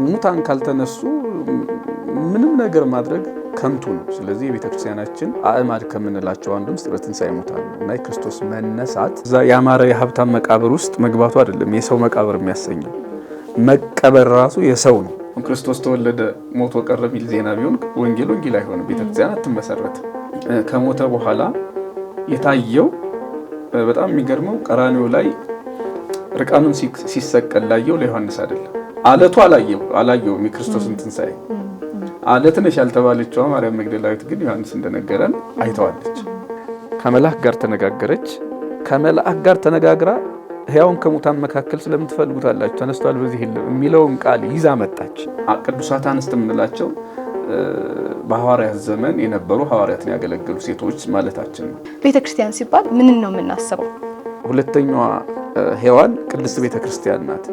ሙታን ካልተነሱ ምንም ነገር ማድረግ ከንቱ ነው። ስለዚህ የቤተክርስቲያናችን አእማድ ከምንላቸው አንዱ ምስጢረ ትንሣኤ ሙታን ነው እና የክርስቶስ መነሳት እዛ ያማረ የሀብታም መቃብር ውስጥ መግባቱ አይደለም የሰው መቃብር የሚያሰኘው፣ መቀበር ራሱ የሰው ነው። ክርስቶስ ተወለደ ሞቶ ቀረ የሚል ዜና ቢሆን ወንጌል አይሆንም፣ ቤተክርስቲያን አትመሰረትም። ከሞተ በኋላ የታየው በጣም የሚገርመው ቀራንዮ ላይ ርቃኑን ሲሰቀል ላየው ለዮሐንስ አይደለም። አለቱ አላየውም የክርስቶስን ትንሣኤ። አለት ነሽ ያልተባለችው ማርያም መግደላዊት ግን ዮሐንስ እንደነገረን አይተዋለች። ከመልአክ ጋር ተነጋገረች። ከመልአክ ጋር ተነጋግራ ሕያውን ከሙታን መካከል ስለምትፈልጉታላችሁ ተነስቷል በዚህ የሚለውን ቃል ይዛ መጣች። ቅዱሳት አንስት የምንላቸው በሐዋርያት ዘመን የነበሩ ሐዋርያትን ያገለገሉ ሴቶች ማለታችን ነው። ቤተክርስቲያን ሲባል ምንን ነው የምናስበው? ሁለተኛዋ ሔዋን ቅድስት ቤተክርስቲያን ናት።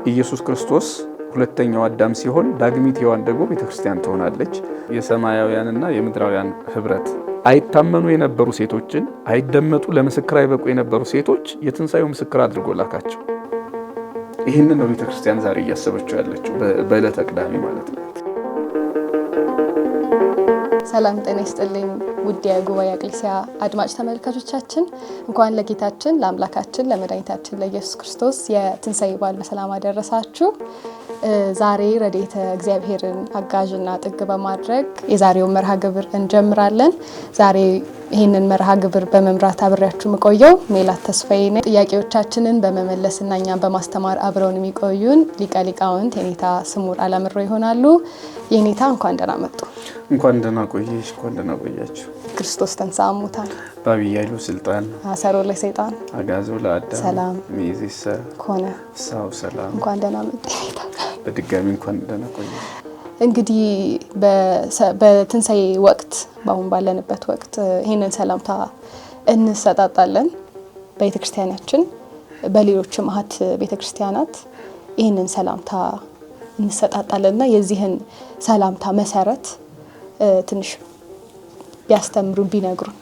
ኢየሱስ ክርስቶስ ሁለተኛው አዳም ሲሆን ዳግሚት ሔዋን ደግሞ ቤተክርስቲያን ትሆናለች። የሰማያውያንና የምድራውያን ህብረት አይታመኑ የነበሩ ሴቶችን አይደመጡ ለምስክር አይበቁ የነበሩ ሴቶች የትንሣኤው ምስክር አድርጎ ላካቸው። ይህንን ነው ቤተክርስቲያን ዛሬ እያሰበችው ያለችው በዕለተ ቅዳሜ ማለት ነው። ሰላም ጤና ይስጥልኝ ውድ የጉባኤ ኤክሌሲያ አድማጭ ተመልካቾቻችን፣ እንኳን ለጌታችን ለአምላካችን ለመድኃኒታችን ለኢየሱስ ክርስቶስ የትንሣኤ በዓል በሰላም አደረሳችሁ። ዛሬ ረድኤተ እግዚአብሔርን አጋዥና ጥግ በማድረግ የዛሬውን መርሃ ግብር እንጀምራለን። ዛሬ ይህንን መርሃ ግብር በመምራት አብሬያችሁ የምቆየው ሜላት ተስፋዬ ነኝ። ጥያቄዎቻችንን በመመለስና እኛን በማስተማር አብረውን የሚቆዩን ሊቀ ሊቃውንት የኔታ ስሙር አላምሮ ይሆናሉ። የኔታ እንኳን ደህና መጡ። እንኳን ደህና ቆየሽ። እንኳን ደህና ቆያችሁ። ክርስቶስ ተንሥአ እሙታን በዐቢይ ኃይሉ ስልጣን አሰሮ ለሰይጣን አግዓዞ ለአዳም ሰላም እምይእዜሰ ኮነ ፍስሐ ወሰላም። እንኳን ደህና መጡ ኔታ። በድጋሚ እንኳን ደህና ቆየሽ። እንግዲህ በትንሣኤ ወቅት በአሁን ባለንበት ወቅት ይህንን ሰላምታ እንሰጣጣለን። በቤተክርስቲያናችን በሌሎችም አሃት ቤተክርስቲያናት ይህንን ሰላምታ እንሰጣጣለንና የዚህን ሰላምታ መሰረት ትንሽ ቢያስተምሩ ቢነግሩን።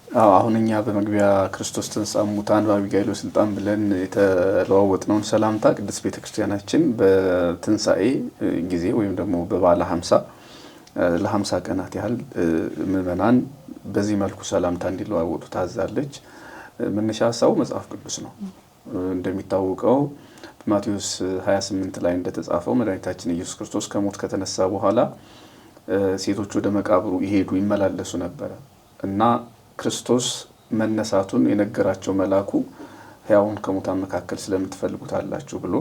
አሁን እኛ በመግቢያ ክርስቶስ ተንሥአ እሙታን በዐቢይ ኃይሉ ስልጣን ብለን የተለዋወጥነውን ሰላምታ ቅድስት ቤተክርስቲያናችን በትንሣኤ ጊዜ ወይም ደግሞ በበዓለ ሀምሳ ለ50 ቀናት ያህል ምዕመናን በዚህ መልኩ ሰላምታ እንዲለዋወጡ ታዛለች። መነሻ ሀሳቡ መጽሐፍ ቅዱስ ነው። እንደሚታወቀው በማቴዎስ 28 ላይ እንደተጻፈው መድኃኒታችን ኢየሱስ ክርስቶስ ከሞት ከተነሳ በኋላ ሴቶች ወደ መቃብሩ ይሄዱ ይመላለሱ ነበረ እና ክርስቶስ መነሳቱን የነገራቸው መልአኩ ሕያውን ከሙታን መካከል ስለምትፈልጉታላችሁ ብሎ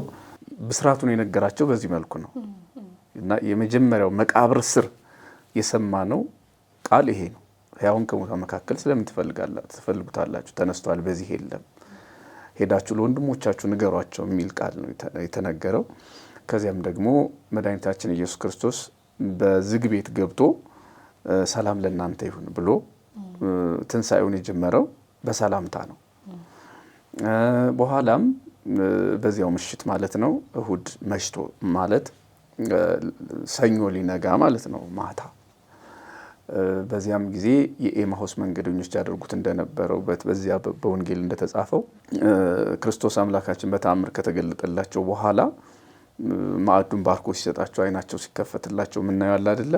ብስራቱን የነገራቸው በዚህ መልኩ ነው እና የመጀመሪያው መቃብር ስር የሰማነው ቃል ይሄ ነው። ሕያውን ከሙታን መካከል ስለምትፈልጉታላችሁ ተነስቷል በዚህ የለም፣ ሄዳችሁ ለወንድሞቻችሁ ንገሯቸው የሚል ቃል ነው የተነገረው። ከዚያም ደግሞ መድኃኒታችን ኢየሱስ ክርስቶስ በዝግ ቤት ገብቶ ሰላም ለእናንተ ይሁን ብሎ ትንሣኤውን የጀመረው በሰላምታ ነው። በኋላም በዚያው ምሽት ማለት ነው እሁድ መሽቶ ማለት ሰኞ ሊነጋ ማለት ነው ማታ። በዚያም ጊዜ የኤማሁስ መንገደኞች ያደርጉት እንደነበረው በዚያ በወንጌል እንደተጻፈው ክርስቶስ አምላካችን በተአምር ከተገለጠላቸው በኋላ ማዕዱን ባርኮ ሲሰጣቸው አይናቸው ሲከፈትላቸው ምናየው አይደለ?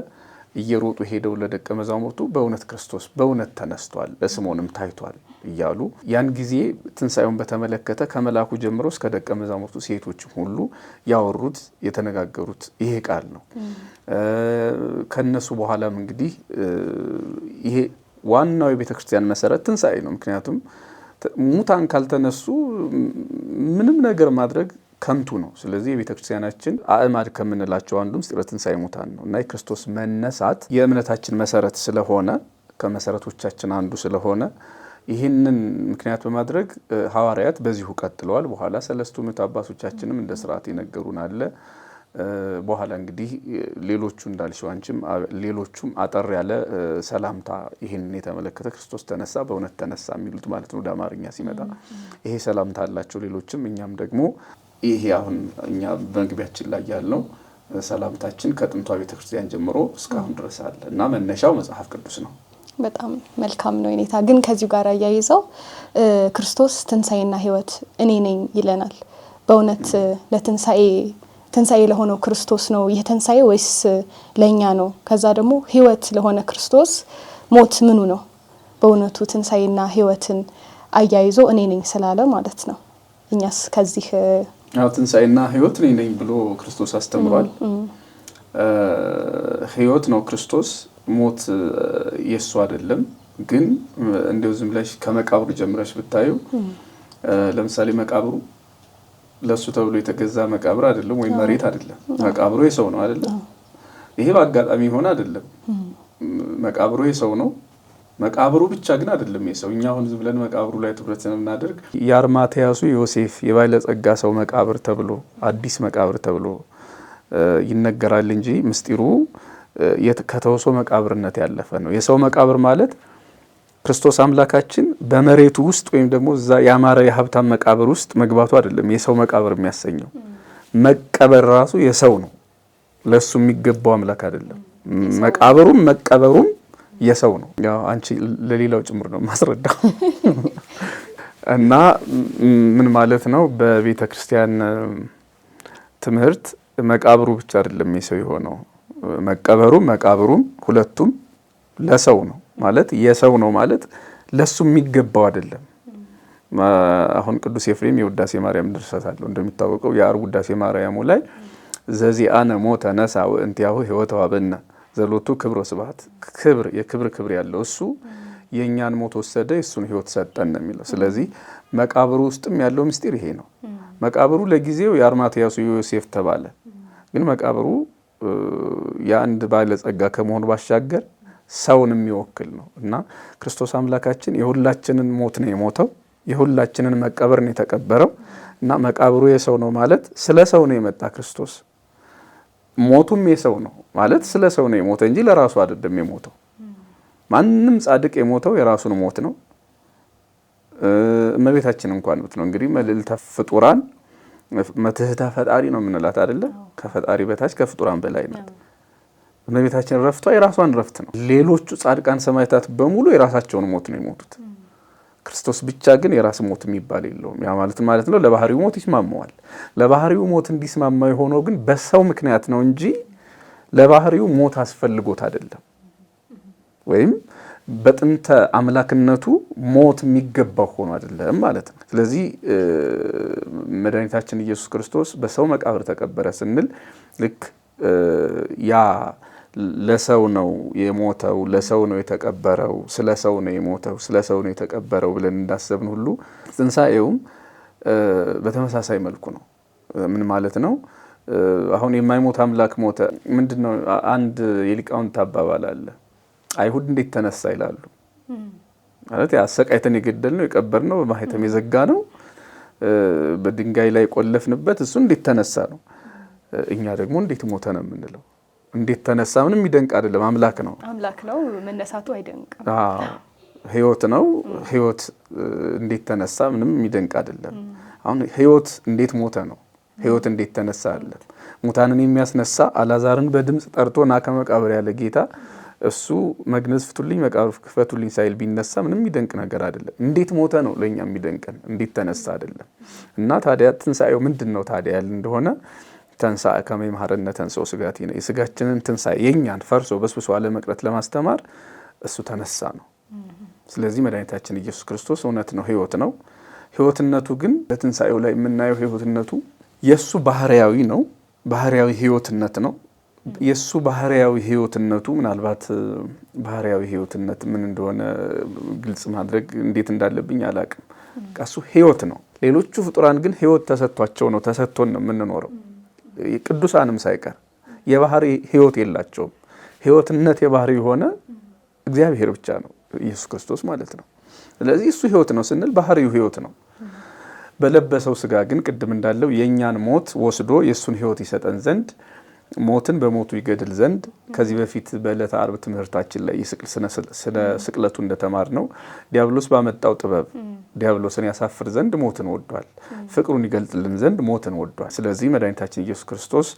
እየሮጡ ሄደው ለደቀ መዛሙርቱ በእውነት ክርስቶስ በእውነት ተነስቷል፣ ለስምዖንም ታይቷል እያሉ ያን ጊዜ ትንሣኤውን በተመለከተ ከመላኩ ጀምሮ እስከ ደቀ መዛሙርቱ ሴቶችም ሁሉ ያወሩት የተነጋገሩት ይሄ ቃል ነው። ከነሱ በኋላም እንግዲህ ይሄ ዋናው የቤተክርስቲያን መሰረት ትንሣኤ ነው። ምክንያቱም ሙታን ካልተነሱ ምንም ነገር ማድረግ ከንቱ ነው። ስለዚህ የቤተክርስቲያናችን አእማድ ከምንላቸው አንዱ ምስጢረ ትንሣኤ ሙታን ነው እና የክርስቶስ መነሳት የእምነታችን መሰረት ስለሆነ ከመሰረቶቻችን አንዱ ስለሆነ ይህንን ምክንያት በማድረግ ሐዋርያት በዚሁ ቀጥለዋል። በኋላ ሰለስቱ ምዕት አባቶቻችንም እንደ ስርዓት ይነገሩን አለ። በኋላ እንግዲህ ሌሎቹ እንዳልሽው አንቺም ሌሎቹም አጠር ያለ ሰላምታ ይህንን የተመለከተ ክርስቶስ ተነሳ በእውነት ተነሳ የሚሉት ማለት ነው ወደ አማርኛ ሲመጣ ይሄ ሰላምታ አላቸው ሌሎችም። እኛም ደግሞ ይሄ አሁን እኛ በመግቢያችን ላይ ያለው ሰላምታችን ከጥንቷ ቤተክርስቲያን ጀምሮ እስካሁን ድረስ አለ እና መነሻው መጽሐፍ ቅዱስ ነው። በጣም መልካም ነው የኔታ። ግን ከዚሁ ጋር አያይዘው ክርስቶስ ትንሣኤና ሕይወት እኔ ነኝ ይለናል። በእውነት ለትንሣኤ ትንሳኤ ለሆነው ክርስቶስ ነው ይህ ትንሳኤ ወይስ ለኛ ነው? ከዛ ደግሞ ህይወት ለሆነ ክርስቶስ ሞት ምኑ ነው? በእውነቱ ትንሳኤና ህይወትን አያይዞ እኔ ነኝ ስላለ ማለት ነው። እኛስ ከዚህ ትንሳኤና ህይወት እኔ ነኝ ብሎ ክርስቶስ አስተምሯል። ህይወት ነው ክርስቶስ፣ ሞት የሱ አይደለም። ግን እንደው ዝም ብለሽ ከመቃብሩ ጀምረሽ ብታዩ ለምሳሌ መቃብሩ ለሱ ተብሎ የተገዛ መቃብር አይደለም፣ ወይ መሬት አይደለም። መቃብሩ የሰው ነው አይደለም። ይሄ በአጋጣሚ ሆነ አይደለም። መቃብሩ የሰው ነው። መቃብሩ ብቻ ግን አይደለም የሰው። እኛ አሁን ዝም ብለን መቃብሩ ላይ ትኩረት እናደርግ። የአርማትያሱ ዮሴፍ የባለጸጋ ሰው መቃብር ተብሎ አዲስ መቃብር ተብሎ ይነገራል እንጂ ምስጢሩ ከተወሶ መቃብርነት ያለፈ ነው። የሰው መቃብር ማለት ክርስቶስ አምላካችን በመሬቱ ውስጥ ወይም ደግሞ እዛ ያማረ የሀብታም መቃብር ውስጥ መግባቱ አይደለም የሰው መቃብር የሚያሰኘው። መቀበር ራሱ የሰው ነው፣ ለሱ የሚገባው አምላክ አይደለም። መቃብሩም መቀበሩም የሰው ነው። ያው አንቺ ለሌላው ጭምር ነው ማስረዳው። እና ምን ማለት ነው? በቤተ ክርስቲያን ትምህርት መቃብሩ ብቻ አይደለም የሰው የሆነው፣ መቀበሩም መቃብሩም ሁለቱም ለሰው ነው ማለት የሰው ነው ማለት ለሱ የሚገባው አይደለም። አሁን ቅዱስ ኤፍሬም የውዳሴ ማርያም ድርሰት አለው እንደሚታወቀው። የዓርብ ውዳሴ ማርያሙ ላይ ዘዚአነ ሞተ ነሳ ወእንቲአሁ ሕይወተ ወሀበነ ዘሎቱ ክብር ወስብሐት፣ ክብር የክብር ያለው እሱ የእኛን ሞት ወሰደ የእሱን ሕይወት ሰጠን ነው የሚለው። ስለዚህ መቃብሩ ውስጥም ያለው ምስጢር ይሄ ነው። መቃብሩ ለጊዜው የአርማትያሱ ዮሴፍ ተባለ፣ ግን መቃብሩ የአንድ ባለጸጋ ከመሆኑ ባሻገር ሰውን የሚወክል ነው እና ክርስቶስ አምላካችን የሁላችንን ሞት ነው የሞተው፣ የሁላችንን መቀበር ነው የተቀበረው እና መቃብሩ የሰው ነው ማለት ስለ ሰው ነው የመጣ ክርስቶስ። ሞቱም የሰው ነው ማለት ስለ ሰው ነው የሞተ እንጂ ለራሱ አይደለም የሞተው። ማንም ጻድቅ የሞተው የራሱን ሞት ነው። እመቤታችን እንኳን ብትነው እንግዲህ መልዕልተ ፍጡራን መትህታ ፈጣሪ ነው የምንላት አይደለ? ከፈጣሪ በታች ከፍጡራን በላይ ናት። እመቤታችን ረፍቷ የራሷን ረፍት ነው። ሌሎቹ ጻድቃን ሰማዕታት በሙሉ የራሳቸውን ሞት ነው የሞቱት። ክርስቶስ ብቻ ግን የራስ ሞት የሚባል የለውም። ያ ማለት ነው ለባህሪው ሞት ይስማማዋል። ለባህሪው ሞት እንዲስማማ የሆነው ግን በሰው ምክንያት ነው እንጂ ለባህሪው ሞት አስፈልጎት አይደለም። ወይም በጥንተ አምላክነቱ ሞት የሚገባው ሆኖ አይደለም ማለት ነው። ስለዚህ መድኃኒታችን ኢየሱስ ክርስቶስ በሰው መቃብር ተቀበረ ስንል ልክ ያ ለሰው ነው የሞተው፣ ለሰው ነው የተቀበረው፣ ስለ ሰው ነው የሞተው፣ ስለ ሰው ነው የተቀበረው ብለን እንዳሰብን ሁሉ ትንሳኤውም በተመሳሳይ መልኩ ነው። ምን ማለት ነው? አሁን የማይሞት አምላክ ሞተ ምንድነው? አንድ የሊቃውንት አባባል አለ። አይሁድ እንዴት ተነሳ ይላሉ። ማለት ያሰቃይተን የገደልነው የቀበርነው በማህተም የዘጋ ነው በድንጋይ ላይ ቆለፍንበት እሱ እንዴት ተነሳ ነው። እኛ ደግሞ እንዴት ሞተ ነው የምንለው። እንዴት ተነሳ ምንም ይደንቅ አይደለም። አምላክ ነው መነሳቱ አይደንቅም። ህይወት ነው። ህይወት እንዴት ተነሳ ምንም ይደንቅ አይደለም። አሁን ህይወት እንዴት ሞተ ነው። ህይወት እንዴት ተነሳ አለ። ሙታንን የሚያስነሳ አላዛርን በድምጽ ጠርቶ ና ከመቃብር ያለ ጌታ እሱ መግነዝ ፍቱልኝ መቃብር ክፈቱልኝ ሳይል ቢነሳ ምንም ይደንቅ ነገር አይደለም። እንዴት ሞተ ነው ለኛ የሚደንቀን፣ እንዴት ተነሳ አይደለም። እና ታዲያ ትንሳኤው ምንድነው ታዲያ ያለ እንደሆነ ተንሳኤ ከመ ይምሐረነ ተንሥኦ ሥጋቲነ የሥጋችንን ትንሳኤ የኛን ፈርሶ በስብሶ አለመቅረት ለማስተማር እሱ ተነሳ ነው። ስለዚህ መድኃኒታችን ኢየሱስ ክርስቶስ እውነት ነው፣ ህይወት ነው። ህይወትነቱ ግን በትንሳኤው ላይ የምናየው ህይወትነቱ የሱ ባህሪያዊ ነው፣ ባህሪያዊ ህይወትነት ነው። የሱ ባህሪያዊ ህይወትነቱ ምናልባት ባህሪያዊ ህይወትነት ምን እንደሆነ ግልጽ ማድረግ እንዴት እንዳለብኝ አላቅም። እሱ ህይወት ነው። ሌሎቹ ፍጡራን ግን ህይወት ተሰጥቷቸው ነው፣ ተሰጥቶን ነው የምንኖረው። ቅዱሳንም ሳይቀር የባህሪ ህይወት የላቸውም። ህይወትነት የባህሪ የሆነ እግዚአብሔር ብቻ ነው፣ ኢየሱስ ክርስቶስ ማለት ነው። ስለዚህ እሱ ህይወት ነው ስንል ባህሪው ህይወት ነው። በለበሰው ስጋ ግን ቅድም እንዳለው የኛን ሞት ወስዶ የሱን ህይወት ይሰጠን ዘንድ ሞትን በሞቱ ይገድል ዘንድ ከዚህ በፊት በዕለተ ዓርብ ትምህርታችን ላይ ስለ ስቅለቱ እንደተማር ነው ዲያብሎስ ባመጣው ጥበብ ዲያብሎስን ያሳፍር ዘንድ ሞትን ወዷል። ፍቅሩን ይገልጥልን ዘንድ ሞትን ወዷል። ስለዚህ መድኃኒታችን ኢየሱስ ክርስቶስ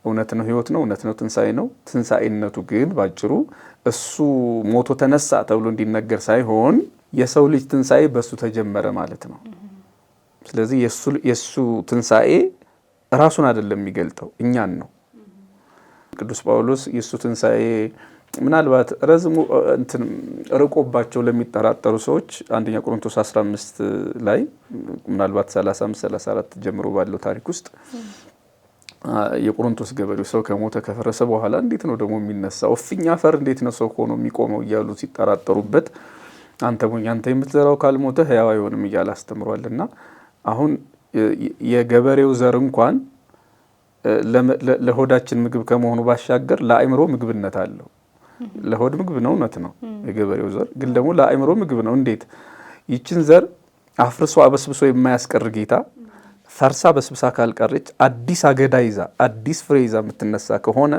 እውነት ነው፣ ህይወት ነው፣ እውነት ነው፣ ትንሳኤ ነው። ትንሳኤነቱ ግን ባጭሩ እሱ ሞቶ ተነሳ ተብሎ እንዲነገር ሳይሆን የሰው ልጅ ትንሳኤ በሱ ተጀመረ ማለት ነው። ስለዚህ የሱ ትንሳኤ ራሱን አይደለም የሚገልጠው እኛን ነው። ቅዱስ ጳውሎስ የእሱ ትንሣኤ ምናልባት ረዝሙ ርቆባቸው ለሚጠራጠሩ ሰዎች አንደኛ ቆሮንቶስ 15 ላይ ምናልባት 35-34 ጀምሮ ባለው ታሪክ ውስጥ የቆሮንቶስ ገበሬው ሰው ከሞተ ከፈረሰ በኋላ እንዴት ነው ደግሞ የሚነሳው? እፍኝ አፈር እንዴት ነው ሰው ሆኖ የሚቆመው እያሉ ሲጠራጠሩበት አንተ የምትዘራው ካልሞተ ሕያው አይሆንም እያለ አስተምሯልና አሁን የገበሬው ዘር እንኳን ለሆዳችን ምግብ ከመሆኑ ባሻገር ለአእምሮ ምግብነት አለው። ለሆድ ምግብ ነው፣ እውነት ነው። የገበሬው ዘር ግን ደግሞ ለአእምሮ ምግብ ነው። እንዴት ይችን ዘር አፍርሶ አበስብሶ የማያስቀር ጌታ ፈርሳ በስብሳ ካልቀረች አዲስ አገዳ ይዛ አዲስ ፍሬ ይዛ የምትነሳ ከሆነ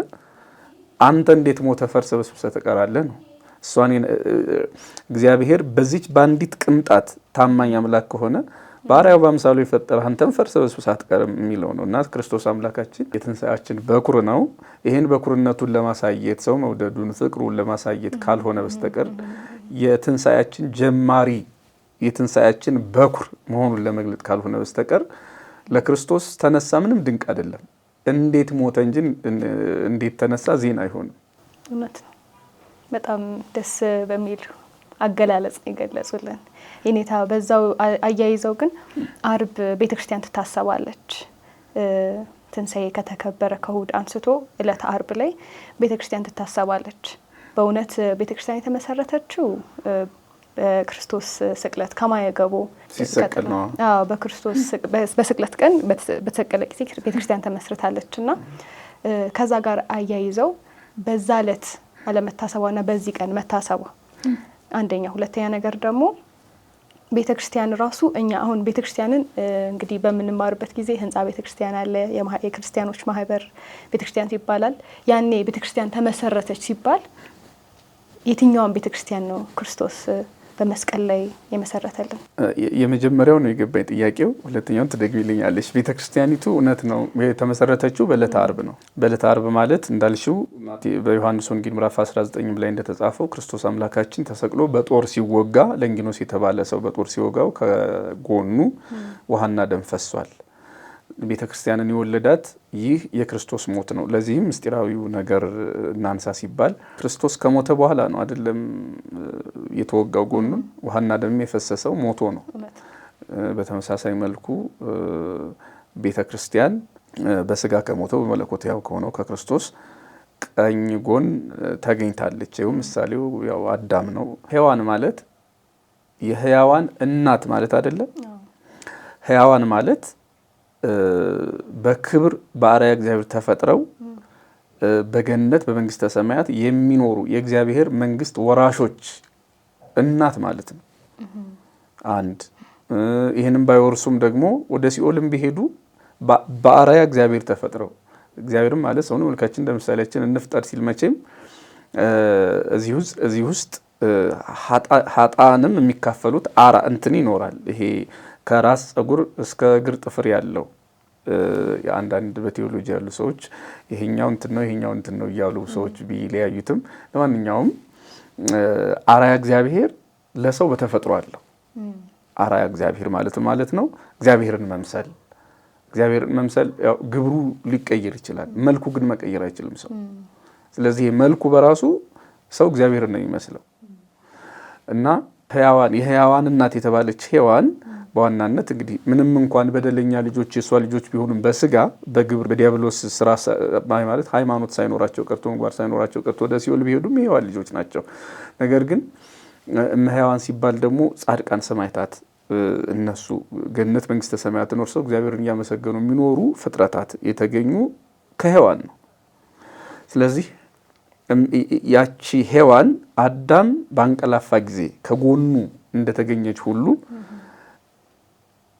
አንተ እንዴት ሞተ ፈርሰ በስብሰ ተቀራለህ ነው። እሷን እግዚአብሔር በዚች ባንዲት ቅምጣት ታማኝ አምላክ ከሆነ ባሪያው በአምሳሉ የፈጠረ አንተም ፈርሰ በስብሰ አትቀርም የሚለው ነው። እና ክርስቶስ አምላካችን የትንሣኤያችን በኩር ነው። ይህን በኩርነቱን ለማሳየት ሰው መውደዱን ፍቅሩን ለማሳየት ካልሆነ በስተቀር የትንሣኤያችን ጀማሪ የትንሣኤያችን በኩር መሆኑን ለመግለጥ ካልሆነ በስተቀር ለክርስቶስ ተነሳ ምንም ድንቅ አይደለም። እንዴት ሞተ እንጂ እንዴት ተነሳ ዜና አይሆንም። እውነት ነው። በጣም ደስ በሚል አገላለጽ የገለጹልን የኔታ። በዛው አያይዘው ግን አርብ ቤተክርስቲያን ትታሰባለች። ትንሣኤ ከተከበረ ከእሁድ አንስቶ ዕለተ አርብ ላይ ቤተክርስቲያን ትታሰባለች። በእውነት ቤተክርስቲያን የተመሰረተችው በክርስቶስ ስቅለት ከማየገቡ ሲሰቀል ነው። በክርስቶስ በስቅለት ቀን በተሰቀለ ጊዜ ቤተክርስቲያን ተመስርታለች እና ከዛ ጋር አያይዘው በዛ ዕለት አለመታሰቧና በዚህ ቀን መታሰቧ አንደኛ። ሁለተኛ ነገር ደግሞ ቤተክርስቲያን ራሱ እኛ አሁን ቤተክርስቲያንን እንግዲህ በምንማርበት ጊዜ ህንጻ ቤተክርስቲያን አለ፣ የክርስቲያኖች ማህበር ቤተክርስቲያን ይባላል። ያኔ ቤተክርስቲያን ተመሰረተች ሲባል የትኛውን ቤተክርስቲያን ነው ክርስቶስ በመስቀል ላይ የመሰረተልን? የመጀመሪያው ነው የገባኝ ጥያቄው። ሁለተኛውን ትደግሚልኛለሽ? ቤተክርስቲያኒቱ እውነት ነው የተመሰረተችው በዕለተ አርብ ነው። በዕለተ አርብ ማለት እንዳልሽው በዮሐንስ ወንጌል ምዕራፍ 19 ላይ እንደተጻፈው ክርስቶስ አምላካችን ተሰቅሎ በጦር ሲወጋ ለንጊኖስ የተባለ ሰው በጦር ሲወጋው ከጎኑ ውሃና ደም ፈሷል። ቤተክርስቲያንን የወለዳት ይህ የክርስቶስ ሞት ነው። ለዚህም ምስጢራዊው ነገር እናንሳ ሲባል ክርስቶስ ከሞተ በኋላ ነው አይደለም የተወጋው ጎኑን ውሃና ደም የፈሰሰው ሞቶ ነው። በተመሳሳይ መልኩ ቤተክርስቲያን በስጋ ከሞተው በመለኮት ያው ከሆነው ከክርስቶስ ቀኝ ጎን ተገኝታለች። ይኸው ምሳሌው ያው አዳም ነው። ሔዋን ማለት የሕያዋን እናት ማለት አይደለም። ሕያዋን ማለት በክብር በአርአያ እግዚአብሔር ተፈጥረው በገነት በመንግስተ ሰማያት የሚኖሩ የእግዚአብሔር መንግስት ወራሾች እናት ማለት ነው። አንድ ይህንም ባይወርሱም ደግሞ ወደ ሲኦልም ቢሄዱ በአርአያ እግዚአብሔር ተፈጥረው እግዚአብሔርም ማለት ሰውን መልካችን እንደ ምሳሌያችን እንፍጠር ሲል መቼም እዚህ ውስጥ ኃጥአንም የሚካፈሉት እንትን ይኖራል። ይሄ ከራስ ጸጉር እስከ እግር ጥፍር ያለው አንዳንድ በቴዎሎጂ ያሉ ሰዎች ይሄኛው እንትን ነው ይሄኛው እንትን ነው እያሉ ሰዎች ቢለያዩትም ለማንኛውም አርአያ እግዚአብሔር ለሰው በተፈጥሮ አለው። አርአያ እግዚአብሔር ማለት ነው እግዚአብሔርን መምሰል ያው ግብሩ ሊቀየር ይችላል፣ መልኩ ግን መቀየር አይችልም ሰው። ስለዚህ መልኩ በራሱ ሰው እግዚአብሔርን ነው የሚመስለው እና የሕያዋን እናት የተባለች ሔዋን በዋናነት እንግዲህ ምንም እንኳን በደለኛ ልጆች የሷ ልጆች ቢሆኑም በስጋ በግብር በዲያብሎስ ስራ ማለት ሃይማኖት ሳይኖራቸው ቀርቶ ምግባር ሳይኖራቸው ቀርቶ ወደ ሲኦል ቢሄዱም የሔዋን ልጆች ናቸው። ነገር ግን እመሕያዋን ሲባል ደግሞ ጻድቃን ሰማዕታት እነሱ ገነት መንግስተ ሰማያትን ወርሰው እግዚአብሔርን እያመሰገኑ የሚኖሩ ፍጥረታት የተገኙ ከሔዋን ነው። ስለዚህ ያቺ ሔዋን አዳም ባንቀላፋ ጊዜ ከጎኑ እንደተገኘች ሁሉ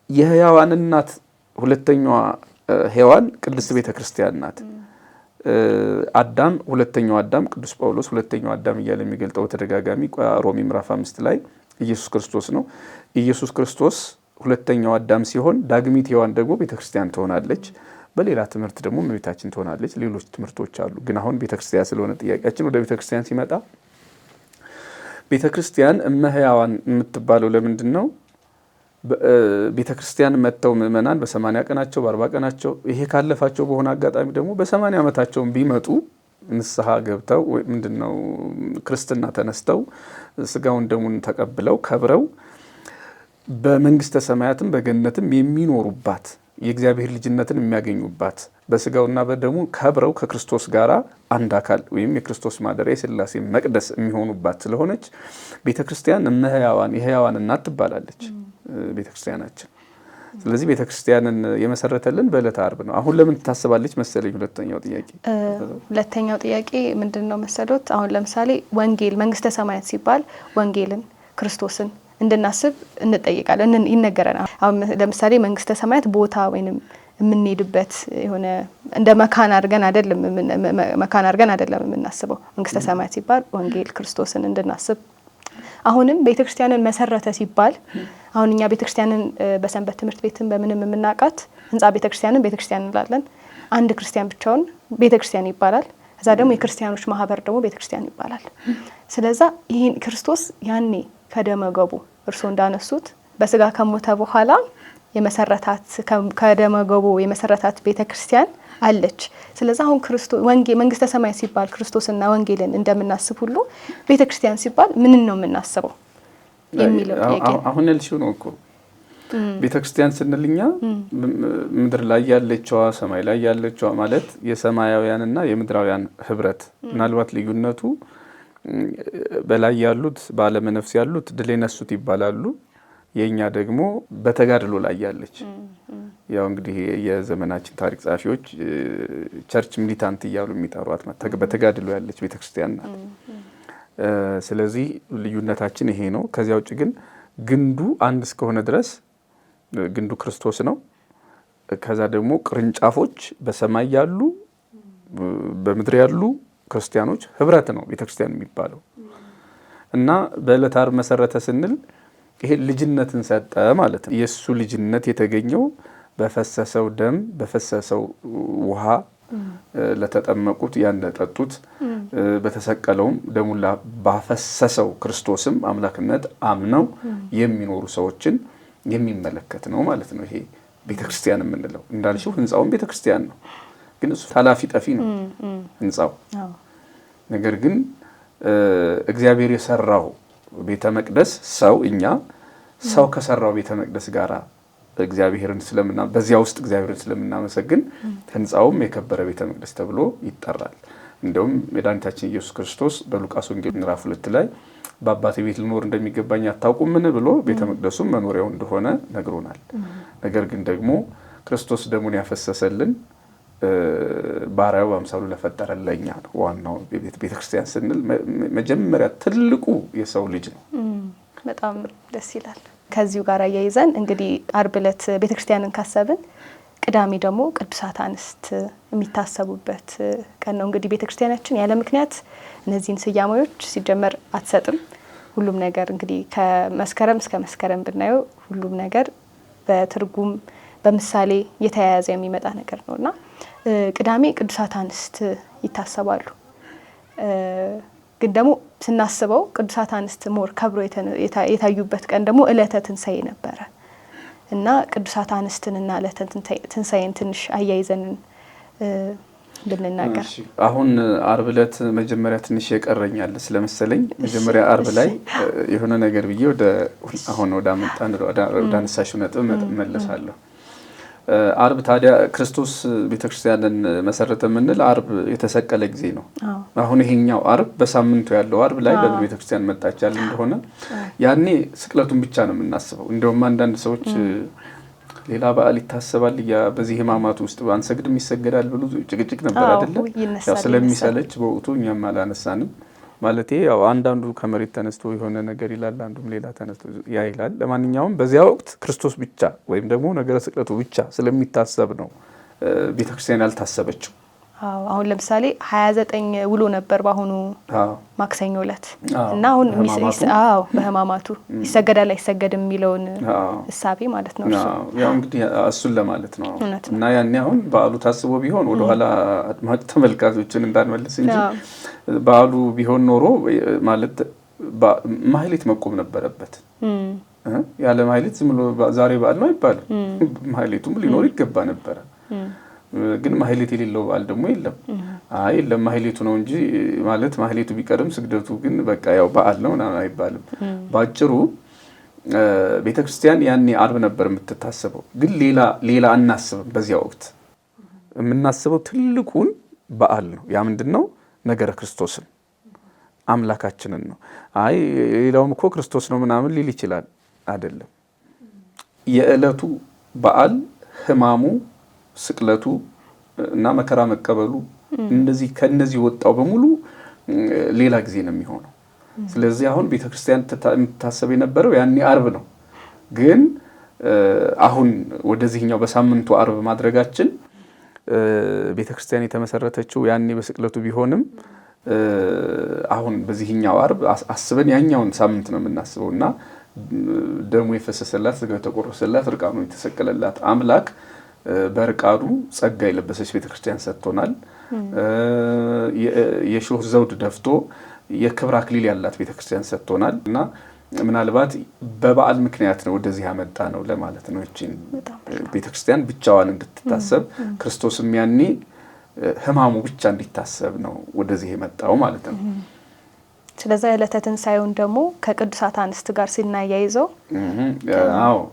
የሕያዋን እናት ሁለተኛዋ ሔዋን ቅድስት ቤተ ክርስቲያን ናት። አዳም ሁለተኛው አዳም ቅዱስ ጳውሎስ ሁለተኛው አዳም እያለ የሚገልጠው በተደጋጋሚ ሮሜ ምዕራፍ 5 ላይ ኢየሱስ ክርስቶስ ነው። ኢየሱስ ክርስቶስ ሁለተኛው አዳም ሲሆን ዳግሚት ሔዋን ደግሞ ቤተ ክርስቲያን ትሆናለች። በሌላ ትምህርት ደግሞ እመቤታችን ትሆናለች። ሌሎች ትምህርቶች አሉ። ግን አሁን ቤተ ክርስቲያን ስለሆነ ጥያቄያችን ወደ ቤተ ክርስቲያን ሲመጣ ቤተ ክርስቲያን እመሕያዋን የምትባለው ለምንድን ነው? ቤተክርስቲያን መተው ምእመናን በ80 ቀናቸው በ40 ቀናቸው ይሄ ካለፋቸው በሆነ አጋጣሚ ደግሞ በ80 ዓመታቸው ቢመጡ ንስሐ ገብተው ምንድነው ክርስትና ተነስተው ስጋውን ደሙን ተቀብለው ከብረው በመንግስተ ሰማያትም በገነትም የሚኖሩባት የእግዚአብሔር ልጅነትን የሚያገኙባት በስጋውና በደሙ ከብረው ከክርስቶስ ጋር አንድ አካል ወይም የክርስቶስ ማደሪያ የሥላሴ መቅደስ የሚሆኑባት ስለሆነች ቤተክርስቲያን እመሕያዋን የሕያዋን እናት ትባላለች ቤተክርስቲያናችን። ስለዚህ ቤተክርስቲያንን የመሰረተልን በዕለተ ዓርብ ነው። አሁን ለምን ትታሰባለች መሰለኝ? ሁለተኛው ጥያቄ ምንድነው መሰሎት? አሁን ለምሳሌ ወንጌል መንግስተ ሰማያት ሲባል ወንጌልን ክርስቶስን እንድናስብ እንጠይቃለን ይነገረናል። አሁን ለምሳሌ መንግስተ ሰማያት ቦታ ወይንም የምንሄድበት የሆነ እንደ መካን አድርገን አይደለም የምናስበው። መንግስተ ሰማያት ሲባል ወንጌል ክርስቶስን እንድናስብ አሁንም ቤተክርስቲያንን መሰረተ ሲባል አሁን እኛ ቤተክርስቲያንን በሰንበት ትምህርት ቤትን በምንም የምናውቃት ህንጻ ቤተክርስቲያንን ቤተክርስቲያን እንላለን። አንድ ክርስቲያን ብቻውን ቤተክርስቲያን ይባላል። ከዛ ደግሞ የክርስቲያኖች ማህበር ደግሞ ቤተክርስቲያን ይባላል። ስለዛ ይሄን ክርስቶስ ያኔ ከደመገቡ እርሶ እንዳነሱት በስጋ ከሞተ በኋላ የመሰረታት ከደመገቡ የመሰረታት ቤተክርስቲያን አለች። ስለዚህ አሁን ክርስቶስ ወንጌል መንግስተ ሰማያት ሲባል ክርስቶስና ወንጌልን እንደምናስብ ሁሉ ቤተክርስቲያን ሲባል ምን ነው የምናስበው የሚለው ጥያቄ አሁን ልሽው ነው እኮ ቤተክርስቲያን ስንልኛ ምድር ላይ ያለችዋ ሰማይ ላይ ያለችዋ ማለት የሰማያውያንና የምድራውያን ህብረት ምናልባት ልዩነቱ በላይ ያሉት በዓለመ ነፍስ ያሉት ድል የነሱት ይባላሉ። የኛ ደግሞ በተጋድሎ ላይ ያለች ያው እንግዲህ የዘመናችን ታሪክ ጻፊዎች ቸርች ሚሊታንት እያሉ የሚጠሯት በተጋድሎ ያለች ቤተክርስቲያን ናት። ስለዚህ ልዩነታችን ይሄ ነው። ከዚያ ውጭ ግን ግንዱ አንድ እስከሆነ ድረስ ግንዱ ክርስቶስ ነው። ከዛ ደግሞ ቅርንጫፎች በሰማይ ያሉ በምድር ያሉ ክርስቲያኖች ህብረት ነው ቤተክርስቲያን የሚባለው እና በዕለተ ዓርብ መሰረተ ስንል ይሄ ልጅነትን ሰጠ ማለት ነው። የሱ ልጅነት የተገኘው በፈሰሰው ደም በፈሰሰው ውሃ ለተጠመቁት ያን ለጠጡት በተሰቀለውም ደሙን ባፈሰሰው ክርስቶስም አምላክነት አምነው የሚኖሩ ሰዎችን የሚመለከት ነው ማለት ነው። ይሄ ቤተክርስቲያን የምንለው እንዳልሽው ህንጻውን ቤተክርስቲያን ነው፣ ግን እሱ ታላፊ ጠፊ ነው ህንጻው። ነገር ግን እግዚአብሔር የሰራው ቤተ መቅደስ ሰው ከሰራው ቤተ መቅደስ ጋራ እግዚአብሔርን በዚያ ውስጥ እግዚአብሔርን ስለምናመሰግን ህንጻውም የከበረ ቤተ መቅደስ ተብሎ ይጠራል። እንደውም መድኃኒታችን ኢየሱስ ክርስቶስ በሉቃስ ወንጌል ምዕራፍ 2 ላይ በአባቴ ቤት ልኖር እንደሚገባኝ አታውቁምን ብሎ ቤተ መቅደሱም መኖሪያው እንደሆነ ነግሮናል። ነገር ግን ደግሞ ክርስቶስ ደሙን ያፈሰሰልን ባሪያው በአምሳሉ ለፈጠረን ለኛ ነው። ዋናው ቤተክርስቲያን ስንል መጀመሪያ ትልቁ የሰው ልጅ ነው። በጣም ደስ ይላል። ከዚሁ ጋር ያይዘን እንግዲህ ዓርብ ዕለት ቤተክርስቲያንን ካሰብን ቅዳሜ ደግሞ ቅዱሳት አንስት የሚታሰቡበት ቀን ነው። እንግዲህ ቤተክርስቲያናችን ያለ ምክንያት እነዚህን ስያሜዎች ሲጀመር አትሰጥም። ሁሉም ነገር እንግዲህ ከመስከረም እስከ መስከረም ብናየው ሁሉም ነገር በትርጉም በምሳሌ የተያያዘ የሚመጣ ነገር ነውና ቅዳሜ ቅዱሳት አንስት ይታሰባሉ። ግን ደግሞ ስናስበው ቅዱሳት አንስት ሞር ከብሮ የታዩበት ቀን ደግሞ ዕለተ ትንሣኤ ነበረ እና ቅዱሳት አንስትንና ዕለተ ትንሣኤን ትንሽ አያይዘን ብንናገር። አሁን ዓርብ ዕለት መጀመሪያ ትንሽ የቀረኛል ስለመሰለኝ መጀመሪያ ዓርብ ላይ የሆነ ነገር ብዬ ወደ አነሳሽው ነጥብ መለሳለሁ። ዓርብ ታዲያ ክርስቶስ ቤተክርስቲያንን መሰረተ የምንል ዓርብ የተሰቀለ ጊዜ ነው። አሁን ይሄኛው ዓርብ በሳምንቱ ያለው ዓርብ ላይ ለምን ቤተክርስቲያን መጣች ያለ እንደሆነ ያኔ ስቅለቱን ብቻ ነው የምናስበው። እንደውም አንዳንድ ሰዎች ሌላ በዓል ይታሰባል በዚህ ሕማማት ውስጥ አንሰግድም ይሰገዳል ብሎ ጭቅጭቅ ነበር አይደለ? ያው ስለሚሰለች በወቅቱ እኛም አላነሳንም። ማለቴ ያው አንዳንዱ ከመሬት ተነስቶ የሆነ ነገር ይላል፣ አንዱም ሌላ ተነስቶ ያ ይላል። ለማንኛውም በዚያ ወቅት ክርስቶስ ብቻ ወይም ደግሞ ነገረ ስቅለቱ ብቻ ስለሚታሰብ ነው ቤተክርስቲያን ያልታሰበችው። አሁን ለምሳሌ 29 ውሎ ነበር በአሁኑ ማክሰኞ ዕለት እና አሁን በሕማማቱ ይሰገዳል አይሰገድም የሚለውን እሳቤ ማለት ነው። ያው እንግዲህ እሱን ለማለት ነው። እና ያኔ አሁን በዓሉ ታስቦ ቢሆን ወደኋላ አድማጭ ተመልካቾችን እንዳንመልስ እንጂ በዓሉ ቢሆን ኖሮ ማለት ማህሌት መቆም ነበረበት ያለ ማህሌት ዝም ብሎ ዛሬ በዓል ነው አይባልም። ማህሌቱም ሊኖር ይገባ ነበረ። ግን ማህሌት የሌለው በዓል ደግሞ የለም። አይ ለማህሌቱ ነው እንጂ ማለት ማህሌቱ ቢቀርም ስግደቱ ግን በቃ ያው በዓል ነው አይባልም። ባጭሩ ቤተክርስቲያን ያኔ ዓርብ ነበር የምትታሰበው። ግን ሌላ አናስብም። በዚያ ወቅት የምናስበው ትልቁን በዓል ነው። ያ ምንድነው? ነገረ ክርስቶስን አምላካችንን ነው። አይ ሌላውም እኮ ክርስቶስ ነው ምናምን ሊል ይችላል። አይደለም። የዕለቱ በዓል ሕማሙ፣ ስቅለቱ እና መከራ መቀበሉ እንደዚህ ከነዚህ ወጣው በሙሉ ሌላ ጊዜ ነው የሚሆነው። ስለዚህ አሁን ቤተክርስቲያን የምትታሰብ የነበረው ያኔ ዓርብ ነው። ግን አሁን ወደዚህኛው በሳምንቱ ዓርብ ማድረጋችን ቤተክርስቲያን የተመሰረተችው ያኔ በስቅለቱ ቢሆንም አሁን በዚህኛው ዓርብ አስበን ያኛውን ሳምንት ነው የምናስበው እና ደሙ የፈሰሰላት ስጋው የተቆረሰላት እርቃኑ የተሰቀለላት አምላክ በርቃዱ ጸጋ የለበሰች ቤተክርስቲያን ሰጥቶናል። የሾህ ዘውድ ደፍቶ የክብር አክሊል ያላት ቤተክርስቲያን ሰጥቶናል እና ምናልባት በበዓል ምክንያት ነው ወደዚህ ያመጣ ነው ለማለት ነው። እቺን ቤተክርስቲያን ብቻዋን እንድትታሰብ ክርስቶስም ያኔ ሕማሙ ብቻ እንዲታሰብ ነው ወደዚህ የመጣው ማለት ነው። ስለዚህ ዕለተ ትንሣኤውን ደግሞ ከቅዱሳት አንስት ጋር ሲናያይዘው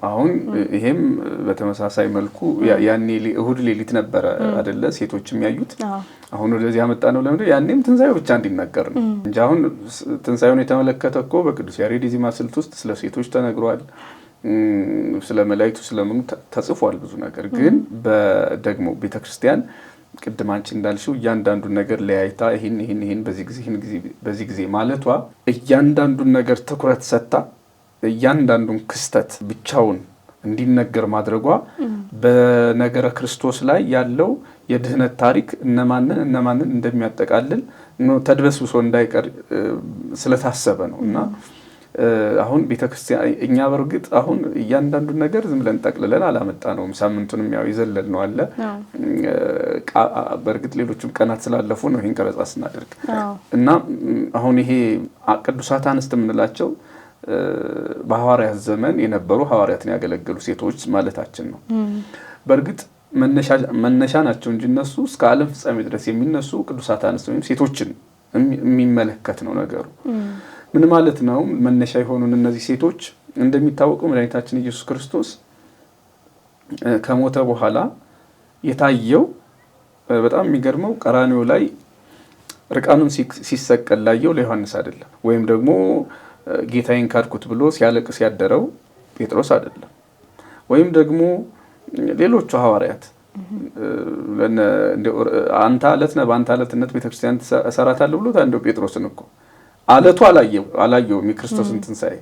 አሁን ይሄም በተመሳሳይ መልኩ ያኔ እሁድ ሌሊት ነበረ አይደለ ሴቶችም ያዩት። አሁን ወደዚህ ያመጣ ነው ለምን ያኔም ትንሣኤው ብቻ እንዲነገር ነው እንጂ አሁን ትንሣኤውን የተመለከተ እኮ በቅዱስ ያሬድ ዜማ ስልት ውስጥ ስለ ሴቶች ተነግሯል። ስለ መላእክቱ ስለምኑ ተጽፏል ብዙ ነገር። ግን ደግሞ ቤተክርስቲያን ቅድም አንቺ እንዳልሽው እያንዳንዱን ነገር ለያይታ ይሄን በዚህ ጊዜ ማለቷ እያንዳንዱን ነገር ትኩረት ሰጥታ እያንዳንዱን ክስተት ብቻውን እንዲነገር ማድረጓ በነገረ ክርስቶስ ላይ ያለው የድህነት ታሪክ እነማንን እንደሚያጠቃልል ተድበስብሶ እንዳይቀር ስለታሰበ ነው እና አሁን ቤተክርስቲያን እኛ በርግጥ አሁን እያንዳንዱን ነገር ዝም ብለን ጠቅልለን አላመጣነውም። ሳምንቱንም ያው ይዘለል ነው አለ። በርግጥ ሌሎችም ቀናት ስላለፉ ነው ይሄን ቀረጻ ስናደርግ እና አሁን ይሄ ቅዱሳት አንስት የምንላቸው በሐዋርያት ዘመን የነበሩ ሐዋርያትን ያገለገሉ ሴቶች ማለታችን ነው። በርግጥ መነሻ ናቸው እንጂ እነሱ እስከ ዓለም ፍጻሜ ድረስ የሚነሱ ቅዱሳት አንስት ወይም ሴቶችን የሚመለከት ነው ነገሩ። ምን ማለት ነው? መነሻ የሆኑን እነዚህ ሴቶች እንደሚታወቀው መድኃኒታችን ኢየሱስ ክርስቶስ ከሞተ በኋላ የታየው በጣም የሚገርመው ቀራንዮ ላይ ርቃኑን ሲሰቀል ላየው ለዮሐንስ አይደለም፣ ወይም ደግሞ ጌታዬን ካድኩት ብሎ ሲያለቅስ ያደረው ጴጥሮስ አይደለም፣ ወይም ደግሞ ሌሎቹ ሐዋርያት አንተ አለት ነህ በአንተ አለትነት ቤተክርስቲያን እሰራታለሁ ብሎት አንደው ጴጥሮስን እኮ አለቱ አላየውም የክርስቶስን ትንሣኤ።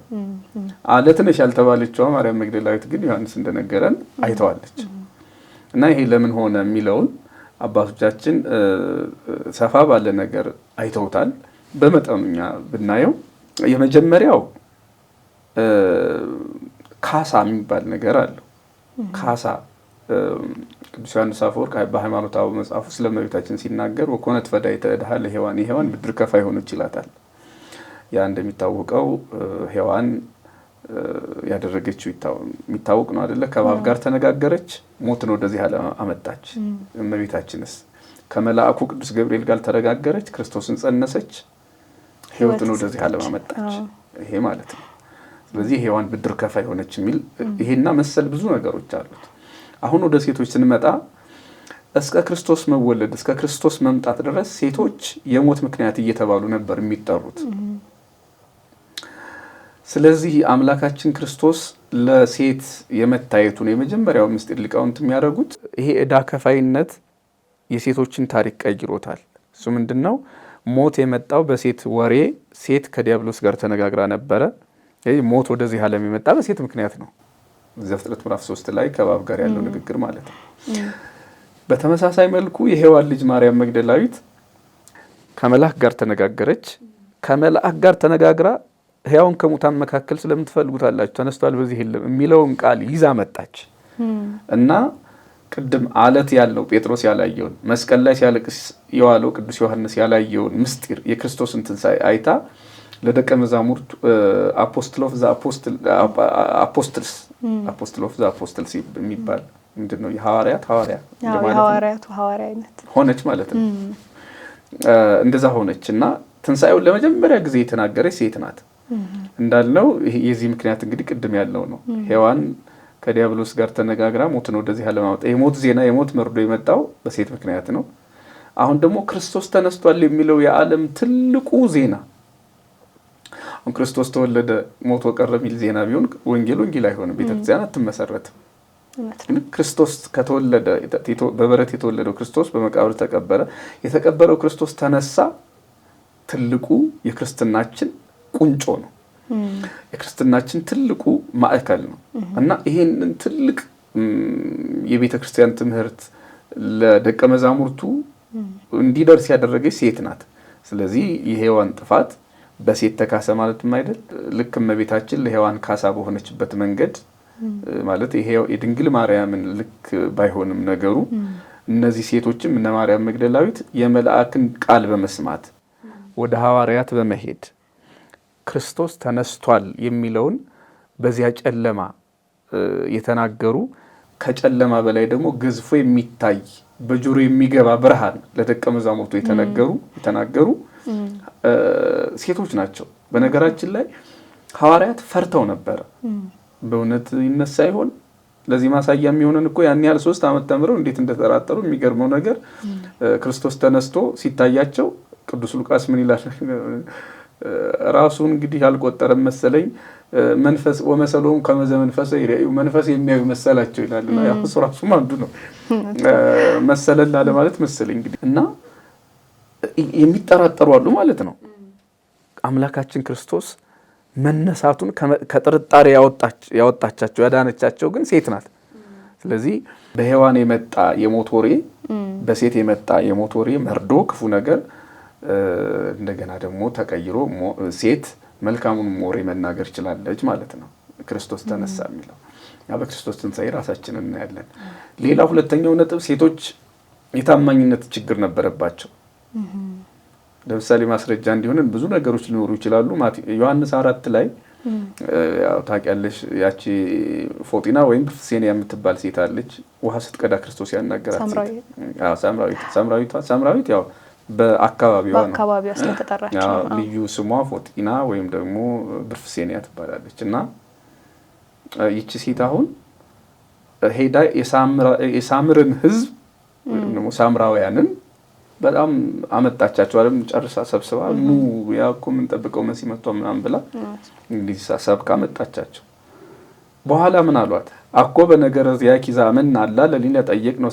አለት ነሽ ያልተባለችው ማርያም መግደላዊት ግን ዮሐንስ እንደነገረን አይተዋለች። እና ይሄ ለምን ሆነ የሚለውን አባቶቻችን ሰፋ ባለ ነገር አይተውታል። በመጠኑኛ ብናየው የመጀመሪያው ካሳ የሚባል ነገር አለው። ካሳ ቅዱስ ዮሐንስ አፈወርቅ በሃይማኖታዊ መጽሐፉ ስለ እመቤታችን ሲናገር ወኮነት ፈዳይተ ዕድሃ ለሔዋን የሔዋን ብድር ከፋይ ሆነች ይላታል። ያ እንደሚታወቀው ሔዋን ያደረገችው የሚታወቅ ነው አይደለ? ከእባብ ጋር ተነጋገረች፣ ሞትን ወደዚህ ዓለም አመጣች። እመቤታችንስ ከመልአኩ ቅዱስ ገብርኤል ጋር ተነጋገረች፣ ክርስቶስን ጸነሰች፣ ሕይወትን ወደዚህ ዓለም አመጣች። ይሄ ማለት ነው። ስለዚህ ሔዋን ብድር ከፋይ ሆነች የሚል ይሄና መሰል ብዙ ነገሮች አሉት። አሁን ወደ ሴቶች ስንመጣ እስከ ክርስቶስ መወለድ እስከ ክርስቶስ መምጣት ድረስ ሴቶች የሞት ምክንያት እየተባሉ ነበር የሚጠሩት። ስለዚህ አምላካችን ክርስቶስ ለሴት የመታየቱን የመጀመሪያው ምስጢር ሊቃውንት የሚያደርጉት ይሄ ዕዳ ከፋይነት የሴቶችን ታሪክ ቀይሮታል። እሱ ምንድነው? ሞት የመጣው በሴት ወሬ፣ ሴት ከዲያብሎስ ጋር ተነጋግራ ነበረ። ሞት ወደዚህ ዓለም የመጣ በሴት ምክንያት ነው። ዘፍጥረት ምዕራፍ 3 ላይ ከእባብ ጋር ያለው ንግግር ማለት ነው። በተመሳሳይ መልኩ የሔዋን ልጅ ማርያም መግደላዊት ከመልአክ ጋር ተነጋገረች። ከመልአክ ጋር ተነጋግራ ሕያውን ከሙታን መካከል ስለምትፈልጉታላችሁ ተነስቷል በዚህ የለም የሚለውን ቃል ይዛ መጣች እና ቅድም አለት ያለው ጴጥሮስ ያላየውን መስቀል ላይ ሲያለቅስ የዋለው ቅዱስ ዮሐንስ ያላየውን ምስጢር የክርስቶስን ትንሣኤ አይታ ለደቀ መዛሙርት አፖስትል ኦፍ ዘ አፖስትልስ የሚባል ምንድነው የሐዋርያት ሐዋርያ ሐዋርያነት ሆነች ማለት ነው። እንደዛ ሆነችና ትንሣኤውን ለመጀመሪያ ጊዜ የተናገረች ሴት ናት። እንዳልነው የዚህ ምክንያት እንግዲህ ቅድም ያለው ነው። ሔዋን ከዲያብሎስ ጋር ተነጋግራ ሞትን ወደዚህ ዓለም አመጣ። የሞት ዜና የሞት መርዶ የመጣው በሴት ምክንያት ነው። አሁን ደግሞ ክርስቶስ ተነስቷል የሚለው የዓለም ትልቁ ዜና አሁን ክርስቶስ ተወለደ ሞቶ ቀረ የሚል ዜና ቢሆን ወንጌል አይሆንም፣ ቤተክርስቲያን አትመሰረትም። ክርስቶስ ከተወለደ በበረት የተወለደው ክርስቶስ በመቃብር ተቀበረ፣ የተቀበረው ክርስቶስ ተነሳ ትልቁ የክርስትናችን ቁንጮ ነው። የክርስትናችን ትልቁ ማዕከል ነው እና ይሄንን ትልቅ የቤተ ክርስቲያን ትምህርት ለደቀ መዛሙርቱ እንዲደርስ ያደረገች ሴት ናት። ስለዚህ የሔዋን ጥፋት በሴት ተካሰ ማለትም አይደል። ልክ እመቤታችን ለሔዋን ካሳ በሆነችበት መንገድ ማለት ይሄ የድንግል ማርያምን ልክ ባይሆንም ነገሩ እነዚህ ሴቶችም እነ ማርያም መግደላዊት የመልአክን ቃል በመስማት ወደ ሐዋርያት በመሄድ ክርስቶስ ተነስቷል የሚለውን በዚያ ጨለማ የተናገሩ ከጨለማ በላይ ደግሞ ገዝፎ የሚታይ በጆሮ የሚገባ ብርሃን ለደቀ መዛሙርቱ የተናገሩ ሴቶች ናቸው። በነገራችን ላይ ሐዋርያት ፈርተው ነበር። በእውነት ይነሳ ይሆን? ለዚህ ማሳያ የሚሆነን እኮ ያን ያህል 3 ዓመት ተምረው እንዴት እንደተራጠሩ የሚገርመው ነገር ክርስቶስ ተነስቶ ሲታያቸው ቅዱስ ሉቃስ ምን ይላል? ራሱ እንግዲህ አልቆጠረም መሰለኝ መንፈስ ወመሰሎም ከመዘ መንፈስ ይረዩ መንፈስ የሚያዩ መሰላቸው ይላልና ያው ራሱም አንዱ ነው መሰለላ ለማለት መሰለኝ እንግዲህ እና የሚጠራጠሩ አሉ ማለት ነው። አምላካችን ክርስቶስ መነሳቱን ከጥርጣሬ ያወጣቻቸው ያዳነቻቸው ግን ሴት ናት። ስለዚህ በሔዋን የመጣ የሞት ወሬ በሴት የመጣ የሞት ወሬ መርዶ ክፉ ነገር እንደገና ደግሞ ተቀይሮ ሴት መልካሙን ወሬ መናገር ይችላለች ማለት ነው። ክርስቶስ ተነሳ የሚለው በክርስቶስ ትንሣኤ ራሳችንን እናያለን። ሌላ ሁለተኛው ነጥብ ሴቶች የታማኝነት ችግር ነበረባቸው። ለምሳሌ ማስረጃ እንዲሆንን ብዙ ነገሮች ሊኖሩ ይችላሉ። ዮሐንስ 4 ላይ ያው ታውቂያለሽ ያቺ ፎጢና ወይም ብርፍሴንያ የምትባል ሴት አለች። ውሃ ስትቀዳ ክርስቶስ ያናገራት ሳምራዊት ያው በአካባቢዋ ስለተጠራች ልዩ ስሟ ፎጢና ወይም ደግሞ ብርፍሴንያ ትባላለች። እና ይቺ ሴት አሁን ሄዳ የሳምርን ሕዝብ ወይም ደግሞ ሳምራውያንን በጣም አመጣቻቸው አይደል? ጨርሳ ሰብስባ ኑ ያኮ ምን ጠብቀው መሲ መጥቶ ምናምን ብላ እንግዲህ ሰብካ መጣቻቸው። በኋላ ምን አሏት? አኮ በነገር ያኪዛ ምን አላ ለሊና ጠየቅ ነው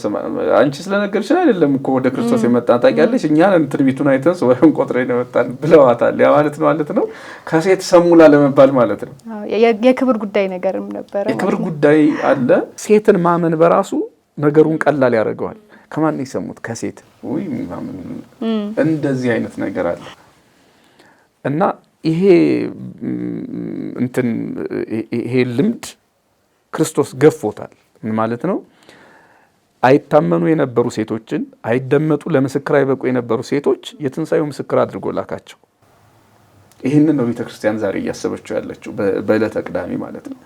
አንቺ ስለነገርሽ አይደለም እኮ ወደ ክርስቶስ የመጣ ታውቂያለሽ፣ እኛ ትንቢቱን አይተን ወይም ቆጥረን የመጣን ብለዋታል። ያ ማለት ነው ከሴት ሰሙላ ለመባል ማለት ነው። የክብር ጉዳይ ነገርም ነበር። የክብር ጉዳይ አለ። ሴትን ማመን በራሱ ነገሩን ቀላል ያደርገዋል። ከማን ይሰሙት? ከሴት ወይ ማመን እንደዚህ አይነት ነገር አለ እና ይሄ ልምድ ክርስቶስ ገፎታል። ምን ማለት ነው? አይታመኑ የነበሩ ሴቶችን አይደመጡ ለምስክር አይበቁ የነበሩ ሴቶች የትንሣኤው ምስክር አድርጎ ላካቸው። ይህንን ነው ቤተክርስቲያን ዛሬ እያሰበችው ያለችው በዕለተ ቅዳሜ ማለት ነው።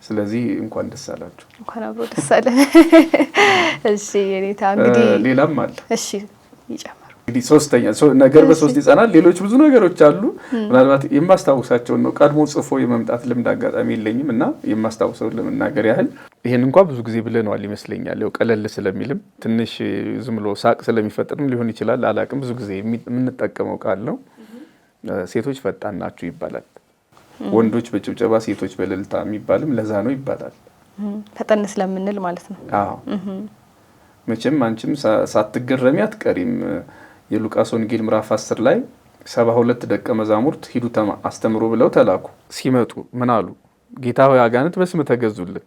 ስለዚህ እንኳን ደስ አላችሁ። እንኳን አብሮ ደስ አለን። እሺ የኔታ እንግዲህ ሌላም አለ። እሺ ይጨምሩ። እንግዲህ ሶስተኛ ነገር በሶስት ይጸናል። ሌሎች ብዙ ነገሮች አሉ። ምናልባት የማስታውሳቸውን ነው። ቀድሞ ጽፎ የመምጣት ልምድ አጋጣሚ የለኝም እና የማስታውሰውን ለመናገር ያህል ይሄን እንኳን ብዙ ጊዜ ብለነዋል ይመስለኛል። ያው ቀለል ስለሚልም ትንሽ ዝም ብሎ ሳቅ ስለሚፈጥርም ሊሆን ይችላል። አላቅም። ብዙ ጊዜ የምንጠቀመው ቃል ነው። ሴቶች ፈጣን ናችሁ ይባላል። ወንዶች በጭብጨባ ሴቶች በእልልታ የሚባልም ለዛ ነው ይባላል። ፈጠን ስለምንል ማለት ነው። አዎ መቼም አንቺም ሳትገረሚ አትቀሪም። የሉቃስ ወንጌል ምዕራፍ 10 ላይ 72 ደቀ መዛሙርት ሂዱ አስተምሩ ብለው ተላኩ። ሲመጡ ምን አሉ? ጌታ ሆይ አጋንንት በስም ተገዙልን።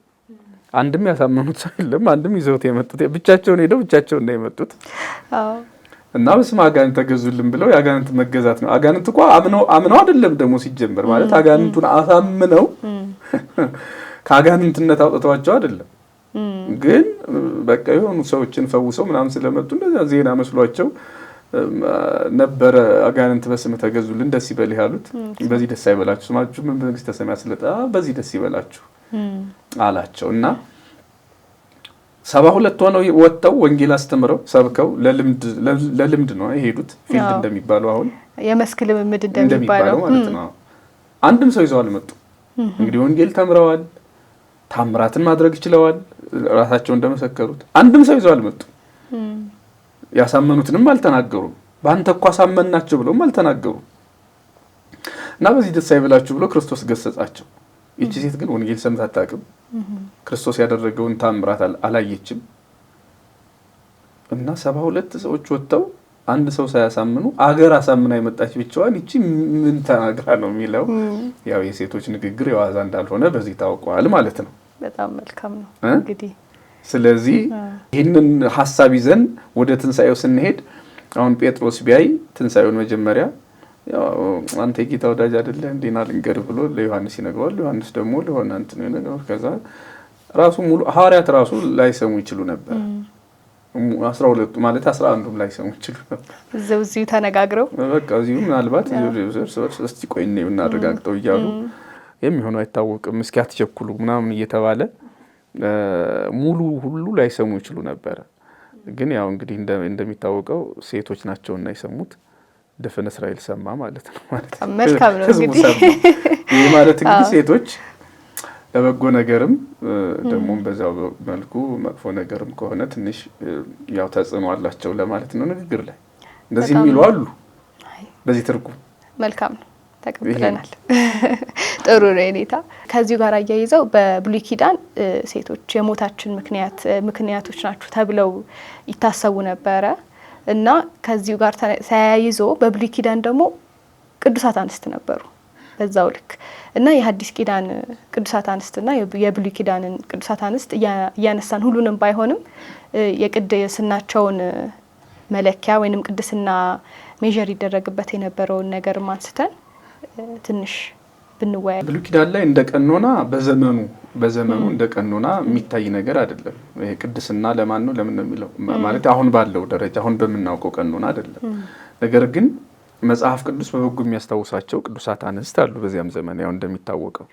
አንድም ያሳመኑት ሰው የለም። አንድም ይዘውት የመጡት ብቻቸውን ሄደው ብቻቸውን ነው የመጡት። አዎ እና በስም አጋንንት ተገዙልን ብለው የአጋንንት መገዛት ነው። አጋንንት እኮ አምነው አይደለም ደግሞ ሲጀመር ማለት አጋንንቱን አሳምነው ከአጋንንትነት አውጥተዋቸው አይደለም። ግን በቃ የሆኑ ሰዎችን ፈውሰው ምናምን ስለመጡ እንደዛ ዜና መስሏቸው ነበረ አጋንንት በስምህ ተገዙልን ደስ ይበልህ ያሉት። በዚህ ደስ አይበላችሁ ስማችሁ መንግሥተ ሰማያት ስለጠራ በዚህ ደስ ይበላችሁ አላቸው እና 72 ሆነው ወጥተው ወንጌል አስተምረው ሰብከው ለልምድ ነው የሄዱት። ፊልድ እንደሚባለው አሁን የመስክ ልምምድ እንደሚባለው ማለት ነው። አንድም ሰው ይዘው አልመጡም። እንግዲህ ወንጌል ተምረዋል፣ ታምራትን ማድረግ ይችላል ራሳቸው እንደመሰከሩት። አንድም ሰው ይዘው አልመጡም። ያሳመኑትንም አልተናገሩም። በአንተ እኮ አሳመናቸው ብለውም አልተናገሩም። እና በዚህ ደስ አይበላችሁ ብሎ ክርስቶስ ገሰጻቸው። ይቺ ሴት ግን ወንጌል ሰምታ አታውቅም። ክርስቶስ ያደረገውን ታምራት አላየችም። እና 72 ሰዎች ወጥተው አንድ ሰው ሳያሳምኑ አገር አሳምና የመጣች ብቻዋን ይቺ ምን ተናግራ ነው የሚለው ያው የሴቶች ንግግር የዋዛ እንዳልሆነ በዚህ ታውቀዋል ማለት ነው። በጣም መልካም ነው እንግዲህ። ስለዚህ ይህንን ሐሳብ ይዘን ወደ ትንሳኤው ስንሄድ አሁን ጴጥሮስ ቢያይ ትንሳኤውን መጀመሪያ ያው አንተ የጌታ ወዳጅ አይደለህ እንዴና ልንገር ብሎ ለዮሐንስ ይነግረዋል። ዮሐንስ ደግሞ ለሆነ እንትን ነው ነገር ከዛ ራሱ ሙሉ ሐዋርያት ራሱ ላይሰሙ ይችሉ ነበር። 12 ማለት 11ዱም ላይሰሙ ይችሉ ነበር። እዚሁ ተነጋግረው በቃ እዚሁ ምናልባት እስቲ ቆይ ነው እናረጋግጠው እያሉ የሚሆነው አይታወቅም እስኪ አትቸኩሉ ምናምን እየተባለ ሙሉ ሁሉ ላይሰሙ ይችሉ ነበር። ግን ያው እንግዲህ እንደሚታወቀው ሴቶች ናቸውና የሰሙት ድፍን እስራኤል ሰማ ማለት ነው። ማለት መልካም ነው እንግዲህ ይሄ ማለት እንግዲህ ሴቶች ለበጎ ነገርም ደግሞ በዛው መልኩ መጥፎ ነገርም ከሆነ ትንሽ ያው ተጽዕኖ አላቸው ለማለት ነው። ንግግር ላይ እንደዚህ የሚሉ አሉ። በዚህ ትርጉም መልካም ነው ተቀብለናል። ጥሩ ነው የኔታ። ከዚሁ ጋር አያይዘው በብሉይ ኪዳን ሴቶች የሞታችን ምክንያቶች ናቸው ተብለው ይታሰቡ ነበረ እና ከዚሁ ጋር ተያይዞ በብሉይ ኪዳን ደግሞ ቅዱሳት አንስት ነበሩ በዛው ልክ እና የሐዲስ ኪዳን ቅዱሳት አንስትና የብሉይ ኪዳንን ቅዱሳት አንስት እያነሳን ሁሉንም ባይሆንም የቅድስናቸውን መለኪያ ወይንም ቅድስና ሜዠር ይደረግበት የነበረውን ነገር አንስተን ትንሽ ብንወያይ። ብሉይ ኪዳን ላይ እንደ ቀኖና በዘመኑ እንደ ቀኖና የሚታይ ነገር አይደለም። ይሄ ቅድስና ለማን ነው ለምን ነው የሚለው ማለት አሁን ባለው ደረጃ አሁን በምናውቀው ቀኖና አይደለም። ነገር ግን መጽሐፍ ቅዱስ በበጎ የሚያስታውሳቸው ቅዱሳት አንስት አሉ። በዚያም ዘመን ያው እንደሚታወቀው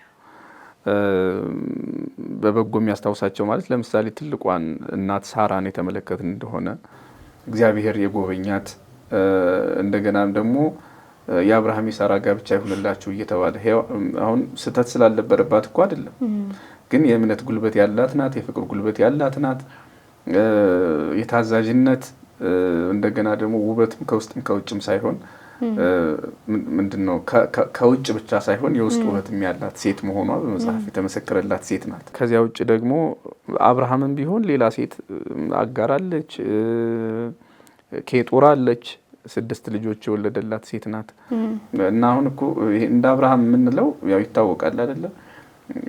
በበጎ የሚያስታውሳቸው ማለት ለምሳሌ ትልቋን እናት ሳራን የተመለከትን እንደሆነ እግዚአብሔር የጎበኛት እንደገናም ደግሞ የአብርሃም የሳራ ጋብቻ ይሁንላችሁ እየተባለ አሁን ስተት ስላለበረባት እኮ አይደለም፣ ግን የእምነት ጉልበት ያላት ናት፣ የፍቅር ጉልበት ያላት ናት፣ የታዛዥነት እንደገና ደግሞ ውበትም ከውስጥም ከውጭም ሳይሆን ምንድነው ከውጭ ብቻ ሳይሆን የውስጥ ውበትም ያላት ሴት መሆኗ በመጽሐፍ የተመሰከረላት ሴት ናት። ከዚያ ውጭ ደግሞ አብርሃምም ቢሆን ሌላ ሴት አጋራለች፣ ኬጡራ አለች፣ 6 ልጆች የወለደላት ሴት ናት። እና አሁን እኮ እንደ አብርሃም የምንለው ያው ይታወቃል አይደለ?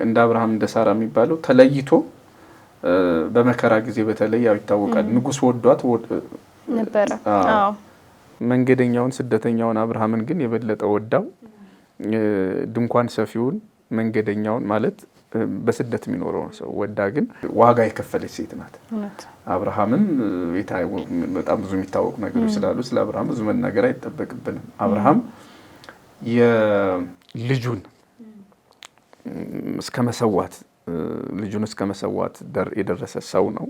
እንደ አብርሃም እንደ ሳራ የሚባለው ተለይቶ በመከራ ጊዜ በተለይ ያው ይታወቃል። ንጉስ ወዷት ነበር። መንገደኛውን ስደተኛውን አብርሃምን ግን የበለጠ ወዳው ድንኳን ሰፊውን መንገደኛውን ማለት በስደት የሚኖረው ሰው ወዳ ግን ዋጋ የከፈለች ሴት ናት። አብርሃምም በጣም ብዙ የሚታወቁ ነገሮች ስላሉ ስለ አብርሃም ብዙ መናገር አይጠበቅብንም። አብርሃም የልጁን እስከ መሰዋት የደረሰ ሰው ነው።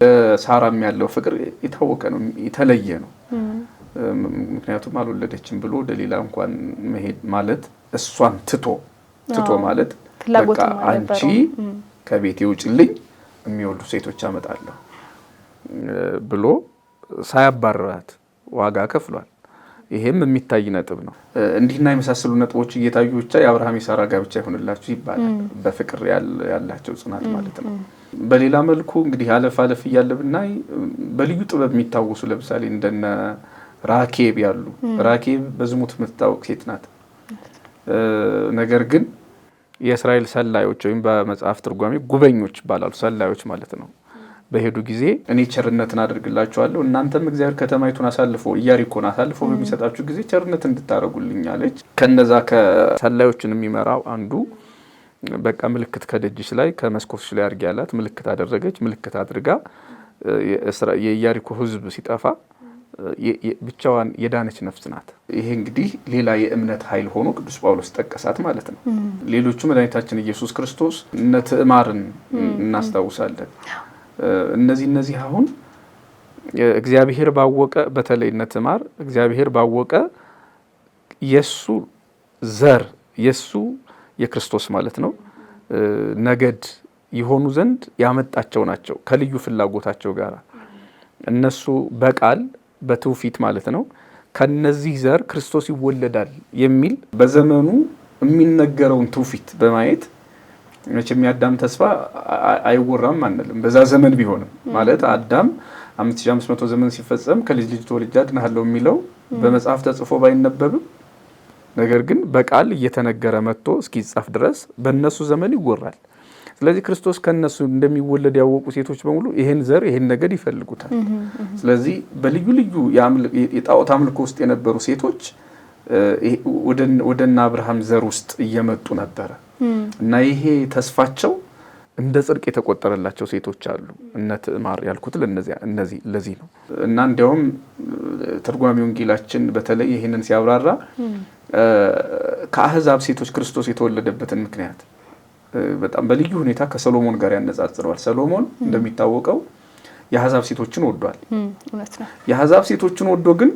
ሳራም ያለው ፍቅር የታወቀ ነው፣ የተለየ ነው። ምክንያቱም አልወለደችም ብሎ ወደ ሌላ እንኳን መሄድ ማለት እሷን ትቶ ማለት በቃ አንቺ ከቤቴ ውጭልኝ የሚወልዱ ሴቶች አመጣለሁ ብሎ ሳያባርራት ዋጋ ከፍሏል። ይሄም የሚታይ ነጥብ ነው። እንዲህና የመሳሰሉ ነጥቦች እየታዩ ብቻ የአብርሃም የሳራ ጋብቻ ይሆንላችሁ ይባላል። በፍቅር ያላቸው ጽናት ማለት ነው። በሌላ መልኩ እንግዲህ አለፍ እያለ ብናይ በልዩ ጥበብ የሚታወሱ ለምሳሌ እንደነ ራኬብ ያሉ ራኬብ በዝሙት የምትታወቅ ሴት ናት። ነገር ግን የእስራኤል ሰላዮች ወይም በመጽሐፍ ትርጓሜ ጉበኞች ይባላሉ። ሰላዮች ማለት ነው። በሄዱ ጊዜ እኔ ቸርነትን አድርግላችኋለሁ እናንተም እግዚአብሔር ከተማይቱን ኢያሪኮን አሳልፎ በሚሰጣችሁ ጊዜ ቸርነት እንድታረጉልኝ አለች። ከነዛ ከሰላዮችን የሚመራው አንዱ በቃ ምልክት ከደጅሽ ላይ ከመስኮትሽ ላይ አድርጊ ያላት ምልክት አደረገች። ምልክት አድርጋ የኢያሪኮ ሕዝብ ሲጠፋ ብቻዋን የዳነች ነፍስ ናት። ይሄ እንግዲህ ሌላ የእምነት ኃይል ሆኖ ቅዱስ ጳውሎስ ጠቀሳት ማለት ነው። ሌሎቹ መድኃኒታችን ኢየሱስ ክርስቶስ እነ ትዕማርን እናስታውሳለን። እነዚህ አሁን እግዚአብሔር ባወቀ በተለይ እነ ትዕማር እግዚአብሔር ባወቀ የሱ ዘር የሱ የክርስቶስ ማለት ነው ነገድ የሆኑ ዘንድ ያመጣቸው ናቸው ከልዩ ፍላጎታቸው ጋር። እነሱ በቃል በትውፊት ማለት ነው ከነዚህ ዘር ክርስቶስ ይወለዳል የሚል በዘመኑ የሚነገረውን ትውፊት በማየት መቼም የአዳም ተስፋ አይወራም አንልም። በዛ ዘመን ቢሆንም ማለት አዳም 5500 ዘመን ሲፈጸም ከልጅ ልጅ ተወልጄ አድንሃለሁ የሚለው በመጽሐፍ ተጽፎ ባይነበብም ነገር ግን በቃል እየተነገረ መጥቶ እስኪጻፍ ድረስ በእነሱ ዘመን ይወራል። ስለዚህ ክርስቶስ ከነሱ እንደሚወለድ ያወቁ ሴቶች በሙሉ ይሄን ዘር ይሄን ነገድ ይፈልጉታል። ስለዚህ በልዩ ልዩ የጣዖት አምልኮ ውስጥ የነበሩ ሴቶች ወደና አብርሃም ዘር ውስጥ እየመጡ ነበረ እና ይሄ ተስፋቸው እንደ ጽድቅ የተቆጠረላቸው ሴቶች አሉ። እነ ትዕማር ያልኩት ለዚህ ነው እና እንዲያውም ትርጓሜ ወንጌላችን በተለይ ይሄንን ሲያብራራ ከአህዛብ ሴቶች ክርስቶስ የተወለደበትን ምክንያት በጣም በልዩ ሁኔታ ከሰሎሞን ጋር ያነጻጽረዋል። ሰሎሞን እንደሚታወቀው የአህዛብ ሴቶችን ወዷል። እውነት ነው። የአህዛብ ሴቶችን ወዶ ግን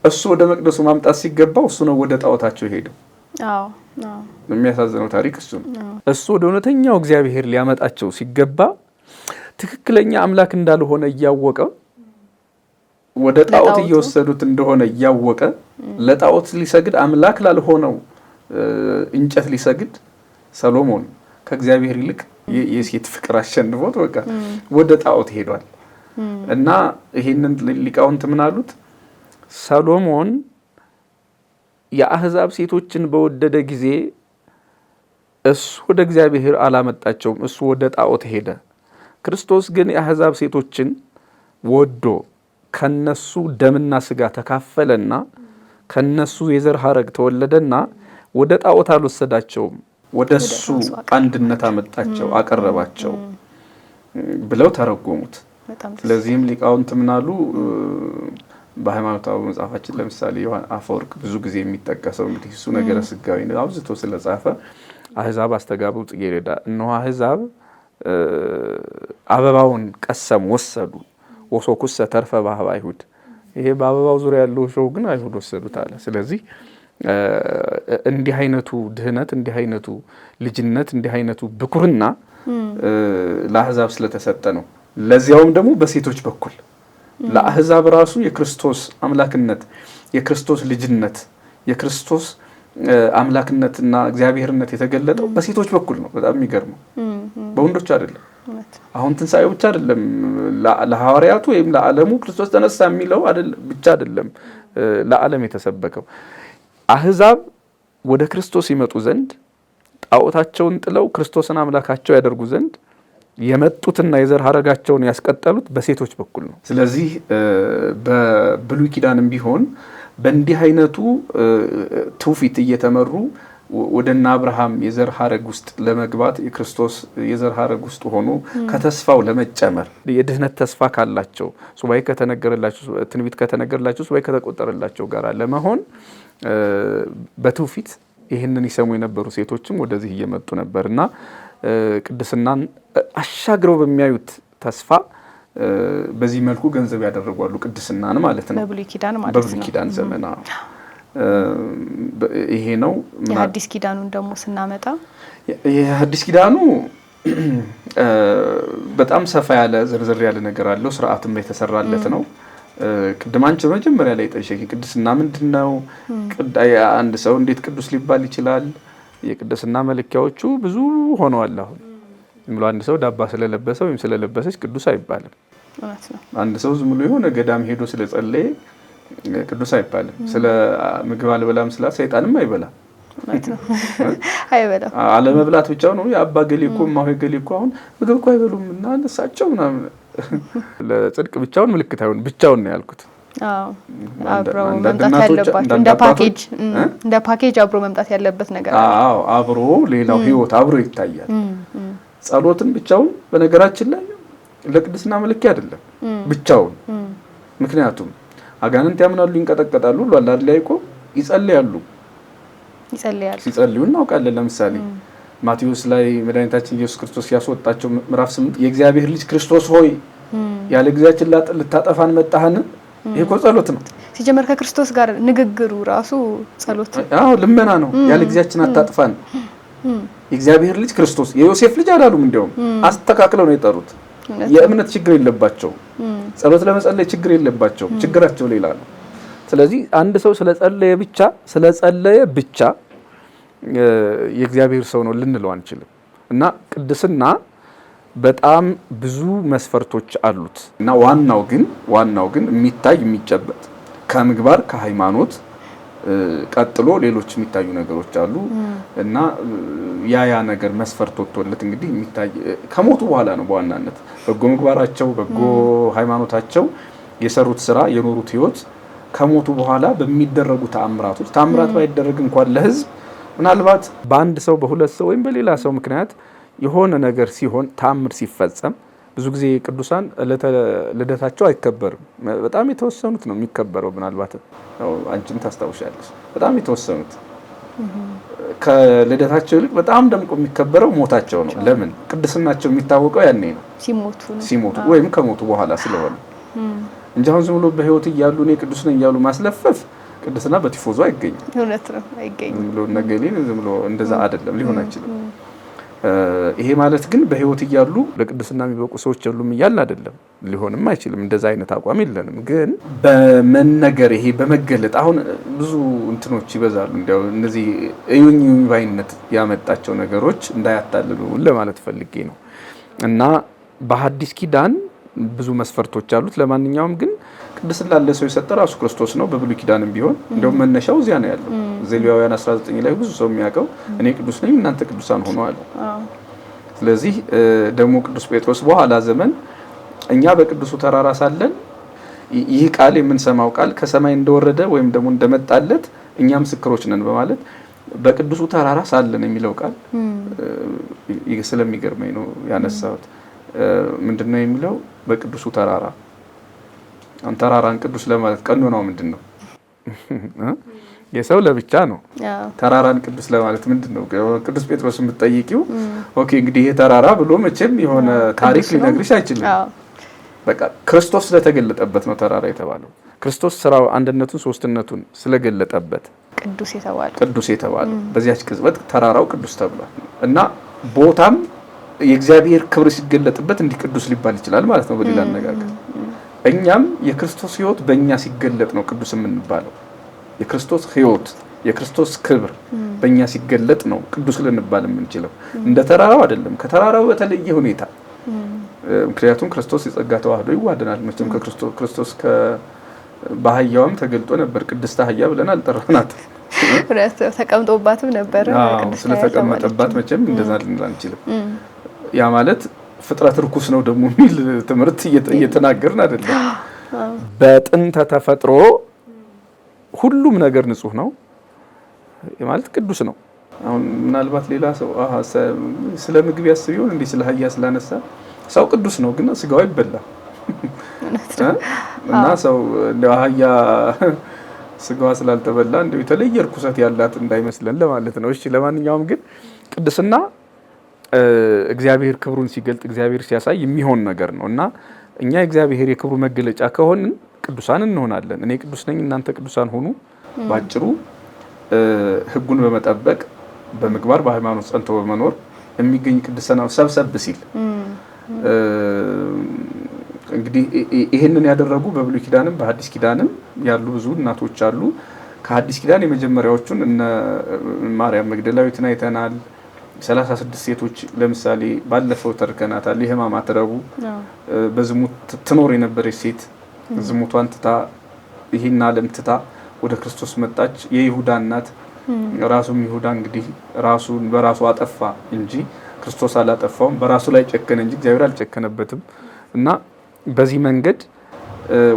እሱ ወደ መቅደሱ ማምጣት ሲገባው እሱ ነው ወደ ጣዖታቸው ሄደው። የሚያሳዝነው ታሪክ እሱ ነው። እሱ ወደ እውነተኛው እግዚአብሔር ሊያመጣቸው ሲገባ ትክክለኛ አምላክ እንዳልሆነ እያወቀ ወደ ጣዖት እየወሰዱት እንደሆነ እያወቀ ለጣዖት ሊሰግድ አምላክ ላልሆነው እንጨት ሊሰግድ ሰሎሞን ከእግዚአብሔር ይልቅ የሴት ፍቅር አሸንፎት በቃ ወደ ጣዖት ሄዷል። እና ይሄንን ሊቃውንት ምን አሉት? ሰሎሞን የአህዛብ ሴቶችን በወደደ ጊዜ እሱ ወደ እግዚአብሔር አላመጣቸውም፣ እሱ ወደ ጣዖት ሄደ። ክርስቶስ ግን የአህዛብ ሴቶችን ወዶ ከነሱ ደምና ስጋ ተካፈለና ከነሱ የዘር ሐረግ ተወለደና ወደ ጣዖት አልወሰዳቸውም፣ ወደ እሱ አንድነት አመጣቸው፣ አቀረባቸው ብለው ተረጎሙት። ስለዚህም ሊቃውንት ምናሉ በሃይማኖታዊ መጽሐፋችን ለምሳሌ ዮሐንስ አፈወርቅ ብዙ ጊዜ የሚጠቀሰው እንግዲህ እሱ ነገረ ስጋዊ ነው አብዝቶ ስለጻፈ አህዛብ አስተጋቡ ጽጌረዳ እነሆ አህዛብ አበባውን ቀሰም ወሰዱ ወሶኩሰ ተርፈ ባህበ አይሁድ። ይሄ በአበባው ዙሪያ ያለው ሾው ግን አይሁድ ወሰዱት አለ። ስለዚህ እንዲህ አይነቱ ድህነት እንዲህ አይነቱ ልጅነት እንዲህ አይነቱ ብኩርና ለአህዛብ ስለተሰጠ ነው። ለዚያውም ደግሞ በሴቶች በኩል ለአህዛብ ራሱ የክርስቶስ አምላክነት የክርስቶስ ልጅነት የክርስቶስ አምላክነትና እግዚአብሔርነት የተገለጠው በሴቶች በኩል ነው። በጣም የሚገርመው በወንዶች አይደለም። አሁን ትንሣኤው ብቻ አይደለም ለሐዋርያቱ ወይም ለዓለሙ ክርስቶስ ተነሳ የሚለው አይደለም ብቻ አይደለም ለዓለም የተሰበከው። አህዛብ ወደ ክርስቶስ ይመጡ ዘንድ ጣዖታቸውን ጥለው ክርስቶስን አምላካቸው ያደርጉ ዘንድ የመጡትና የዘር ሐረጋቸውን ያስቀጠሉት በሴቶች በኩል ነው። ስለዚህ በብሉይ ኪዳንም ቢሆን በእንዲህ አይነቱ ትውፊት እየተመሩ ወደና አብርሃም የዘር ሐረግ ውስጥ ለመግባት የክርስቶስ የዘር ሐረግ ውስጥ ሆኖ ከተስፋው ለመጨመር የድህነት ተስፋ ካላቸው ሱባኤ ከተነገረላቸው ትንቢት ከተነገረላቸው ሱባኤ ከተቆጠረላቸው ጋር ለመሆን በትውፊት ይህንን ይሰሙ የነበሩ ሴቶችም ወደዚህ እየመጡ ነበርና ቅድስናን አሻግረው በሚያዩት ተስፋ በዚህ መልኩ ገንዘብ ያደረጓሉ ቅድስናን ማለት ነው። በብሉይ ኪዳን ማለት ነው። በብሉይ ኪዳን ዘመን ይሄ ነው። የሐዲስ ኪዳኑን ደግሞ ስናመጣ የሐዲስ ኪዳኑ በጣም ሰፋ ያለ ዝርዝር ያለ ነገር አለው። ስርዓትም የተሰራለት ነው። ቅድም አንቺ መጀመሪያ ላይ ጠይቀሽ ቅድስና ምንድነው? አንድ ሰው እንዴት ቅዱስ ሊባል ይችላል? የቅድስና መለኪያዎቹ ብዙ ሆነዋል። አሁን ዝም ብሎ አንድ ሰው ዳባ ስለለበሰ ወይም ስለለበሰች ቅዱስ አይባልም። አንድ ሰው ዝም ብሎ የሆነ ገዳም ሄዶ ስለጸለየ ቅዱስ አይባልም። ስለ ምግብ አልበላም ስለ ሰይጣንም አይበላም። አይበላም። አለመብላት ብቻው ነው። የአባ ገሌኮ ማሆይ ገሌኮ አሁን ምግብ እኮ አይበሉም እና እሳቸው ምናምን ለጽድቅ ብቻውን ምልክት አይሆን ብቻውን ነው ያልኩት። አብሮ መምጣት ያለባቸው እንደ ፓኬጅ አብሮ መምጣት ያለበት ነገር አዎ አብሮ ሌላው ህይወት አብሮ ይታያል። ጸሎትን ብቻውን በነገራችን ላይ ለቅድስና መለኪያ አይደለም ብቻውን። ምክንያቱም አጋንንት ያምናሉ፣ ይንቀጠቀጣሉ ብሏል አይደል? ያዕቆብ ይጸልያሉ። ሲጸልዩ እናውቃለን። ለምሳሌ ማቴዎስ ላይ መድኃኒታችን ኢየሱስ ክርስቶስ ያስወጣቸው ምዕራፍ 8 የእግዚአብሔር ልጅ ክርስቶስ ሆይ ያለ ጊዜያችን ልታጠፋን መጣህን? ይሄ እኮ ጸሎት ነው። ሲጀመር ከክርስቶስ ጋር ንግግሩ ራሱ ጸሎት ነው። አዎ ልመና ነው። ያለ ጊዜያችን አታጥፋን። የእግዚአብሔር ልጅ ክርስቶስ የዮሴፍ ልጅ አላሉም። እንደውም አስተካክለው ነው የጠሩት። የእምነት ችግር የለባቸው፣ ጸሎት ለመጸለይ ችግር የለባቸው። ችግራቸው ሌላ ነው። ስለዚህ አንድ ሰው ስለጸለየ ብቻ የእግዚአብሔር ሰው ነው ልንለው አንችልም። እና ቅድስና በጣም ብዙ መስፈርቶች አሉት እና ዋናው ግን የሚታይ የሚጨበጥ ከምግባር ከሃይማኖት ቀጥሎ ሌሎች የሚታዩ ነገሮች አሉ እና ያ ነገር መስፈርት ወጥቶለት እንግዲህ የሚታይ ከሞቱ በኋላ ነው። በዋናነት በጎ ምግባራቸው፣ በጎ ሃይማኖታቸው፣ የሰሩት ስራ፣ የኖሩት ህይወት ከሞቱ በኋላ በሚደረጉ ተአምራት ባይደረግ እንኳን ለህዝብ ምናልባት በአንድ ሰው በሁለት ሰው ወይም በሌላ ሰው ምክንያት የሆነ ነገር ሲሆን ተአምር ሲፈጸም ብዙ ጊዜ ቅዱሳን ልደታቸው አይከበርም። በጣም የተወሰኑት ነው የሚከበረው። ምናልባት አንቺም ታስታውሻለሽ፣ በጣም የተወሰኑት ከልደታቸው ይልቅ በጣም ደምቆ የሚከበረው ሞታቸው ነው። ለምን? ቅድስናቸው የሚታወቀው ያኔ ነው፣ ሲሞቱ ወይም ከሞቱ በኋላ ስለሆነ እንጂ አሁን ዝም ብሎ በህይወት እያሉ እኔ ቅዱስ ነኝ እያሉ ማስለፈፍ ቅድስና በቲፎዞ አይገኝም። እውነት ነው፣ አይገኝም። ዝም ብሎ ነገሌን ዝም ብሎ እንደዛ አይደለም፣ ሊሆን አይችልም። ይሄ ማለት ግን በህይወት እያሉ ለቅድስና የሚበቁ ሰዎች የሉም እያልን አይደለም፣ ሊሆንም አይችልም። እንደዛ አይነት አቋም የለንም። ግን በመነገር ይሄ በመገለጥ አሁን ብዙ እንትኖች ይበዛሉ። እንዲያው እነዚህ እዩኝ ባይነት ያመጣቸው ነገሮች እንዳያታልሉ ለማለት ፈልጌ ነው። እና በሐዲስ ኪዳን ብዙ መስፈርቶች አሉት። ለማንኛውም ግን ቅድስና ለሰው የሰጠ ራሱ ክርስቶስ ነው። በብሉይ ኪዳንም ቢሆን እንደውም መነሻው እዚያ ነው ያለው። ዘሌዋውያን 19 ላይ ብዙ ሰው የሚያውቀው እኔ ቅዱስ ነኝ እናንተ ቅዱሳን ሆኑ አለ። ስለዚህ ደግሞ ቅዱስ ጴጥሮስ በኋላ ዘመን እኛ በቅዱሱ ተራራ ሳለን ይህ ቃል የምንሰማው ቃል ከሰማይ እንደወረደ ወይም ደግሞ እንደመጣለት እኛ ምስክሮች ነን በማለት በቅዱሱ ተራራ ሳለን የሚለው ቃል ስለሚገርመኝ ነው ያነሳሁት። ምንድነው የሚለው? በቅዱሱ ተራራ ተራራን ቅዱስ ለማለት ቀኖናው ምንድነው? የሰው ለብቻ ነው። ተራራን ቅዱስ ለማለት ምንድነው? ቅዱስ ጴጥሮስ የምትጠይቂው ኦኬ እንግዲህ ይሄ ተራራ ብሎ መቼም የሆነ ታሪክ ሊነግርሽ አይችልም። በቃ ክርስቶስ ስለተገለጠበት ነው ተራራ የተባለው። ክርስቶስ ስራው አንድነቱን ሶስትነቱን ስለገለጠበት ቅዱስ የተባለው በዚያች ቅጽበት ተራራው ቅዱስ ተብሏል። እና ቦታም የእግዚአብሔር ክብር ሲገለጥበት እንዲህ ቅዱስ ሊባል ይችላል ማለት ነው። በሌላ አነጋገር እኛም የክርስቶስ ሕይወት በእኛ ሲገለጥ ነው ቅዱስ የምንባለው። የክርስቶስ ሕይወት የክርስቶስ ክብር በእኛ ሲገለጥ ነው ቅዱስ ልንባል የምንችለው። እንደ ተራራው አይደለም፣ ከተራራው በተለየ ሁኔታ። ምክንያቱም ክርስቶስ የጸጋ ተዋህዶ ይዋደናል። መቼም ክርስቶስ በአህያዋም ተገልጦ ነበር። ቅድስት አህያ ብለን አልጠራናት። ተቀምጦባትም ነበር። ስለተቀመጠባት መቼም እንደዛ ልንል አንችልም። ያ ማለት ፍጥረት ርኩስ ነው ደግሞ የሚል ትምህርት እየተናገርን አይደለም። በጥንተ ተፈጥሮ ሁሉም ነገር ንጹህ ነው ማለት ቅዱስ ነው። አሁን ምናልባት ሌላ ሰው ስለ ምግብ ያስብ ይሆን እንዴ? ስለ አህያ ስላነሳ ሰው ቅዱስ ነው ግን ስጋው አይበላም እና ሰው እንደ አህያ ስጋዋ ስላልተበላ እንደው የተለየ ርኩሰት ያላት እንዳይመስለን ለማለት ነው። እሺ ለማንኛውም ግን ቅድስና እግዚአብሔር ክብሩን ሲገልጥ እግዚአብሔር ሲያሳይ የሚሆን ነገር ነው እና እኛ እግዚአብሔር የክብሩ መገለጫ ከሆንን ቅዱሳን እንሆናለን። እኔ ቅዱስ ነኝ እናንተ ቅዱሳን ሆኑ። ባጭሩ ሕጉን በመጠበቅ በምግባር በሃይማኖት ጸንቶ በመኖር የሚገኝ ቅድስና ሰብሰብ ሲል እንግዲህ ይሄንን ያደረጉ በብሉይ ኪዳንም በሐዲስ ኪዳንም ያሉ ብዙ እናቶች አሉ። ከሐዲስ ኪዳን የመጀመሪያዎቹን እነ ማርያም መግደላዊትን አይተናል። 36 ሴቶች ለምሳሌ ባለፈው ተርከናታል። የሕማማት ረቡዕ በዝሙት ትኖር የነበረች ሴት ዝሙቷን ትታ ይህን ዓለም ትታ ወደ ክርስቶስ መጣች። የይሁዳ እናት ራሱም ይሁዳ እንግዲህ ራሱን በራሱ አጠፋ እንጂ ክርስቶስ አላጠፋውም። በራሱ ላይ ጨከነ እንጂ እግዚአብሔር አልጨከነበትም። እና በዚህ መንገድ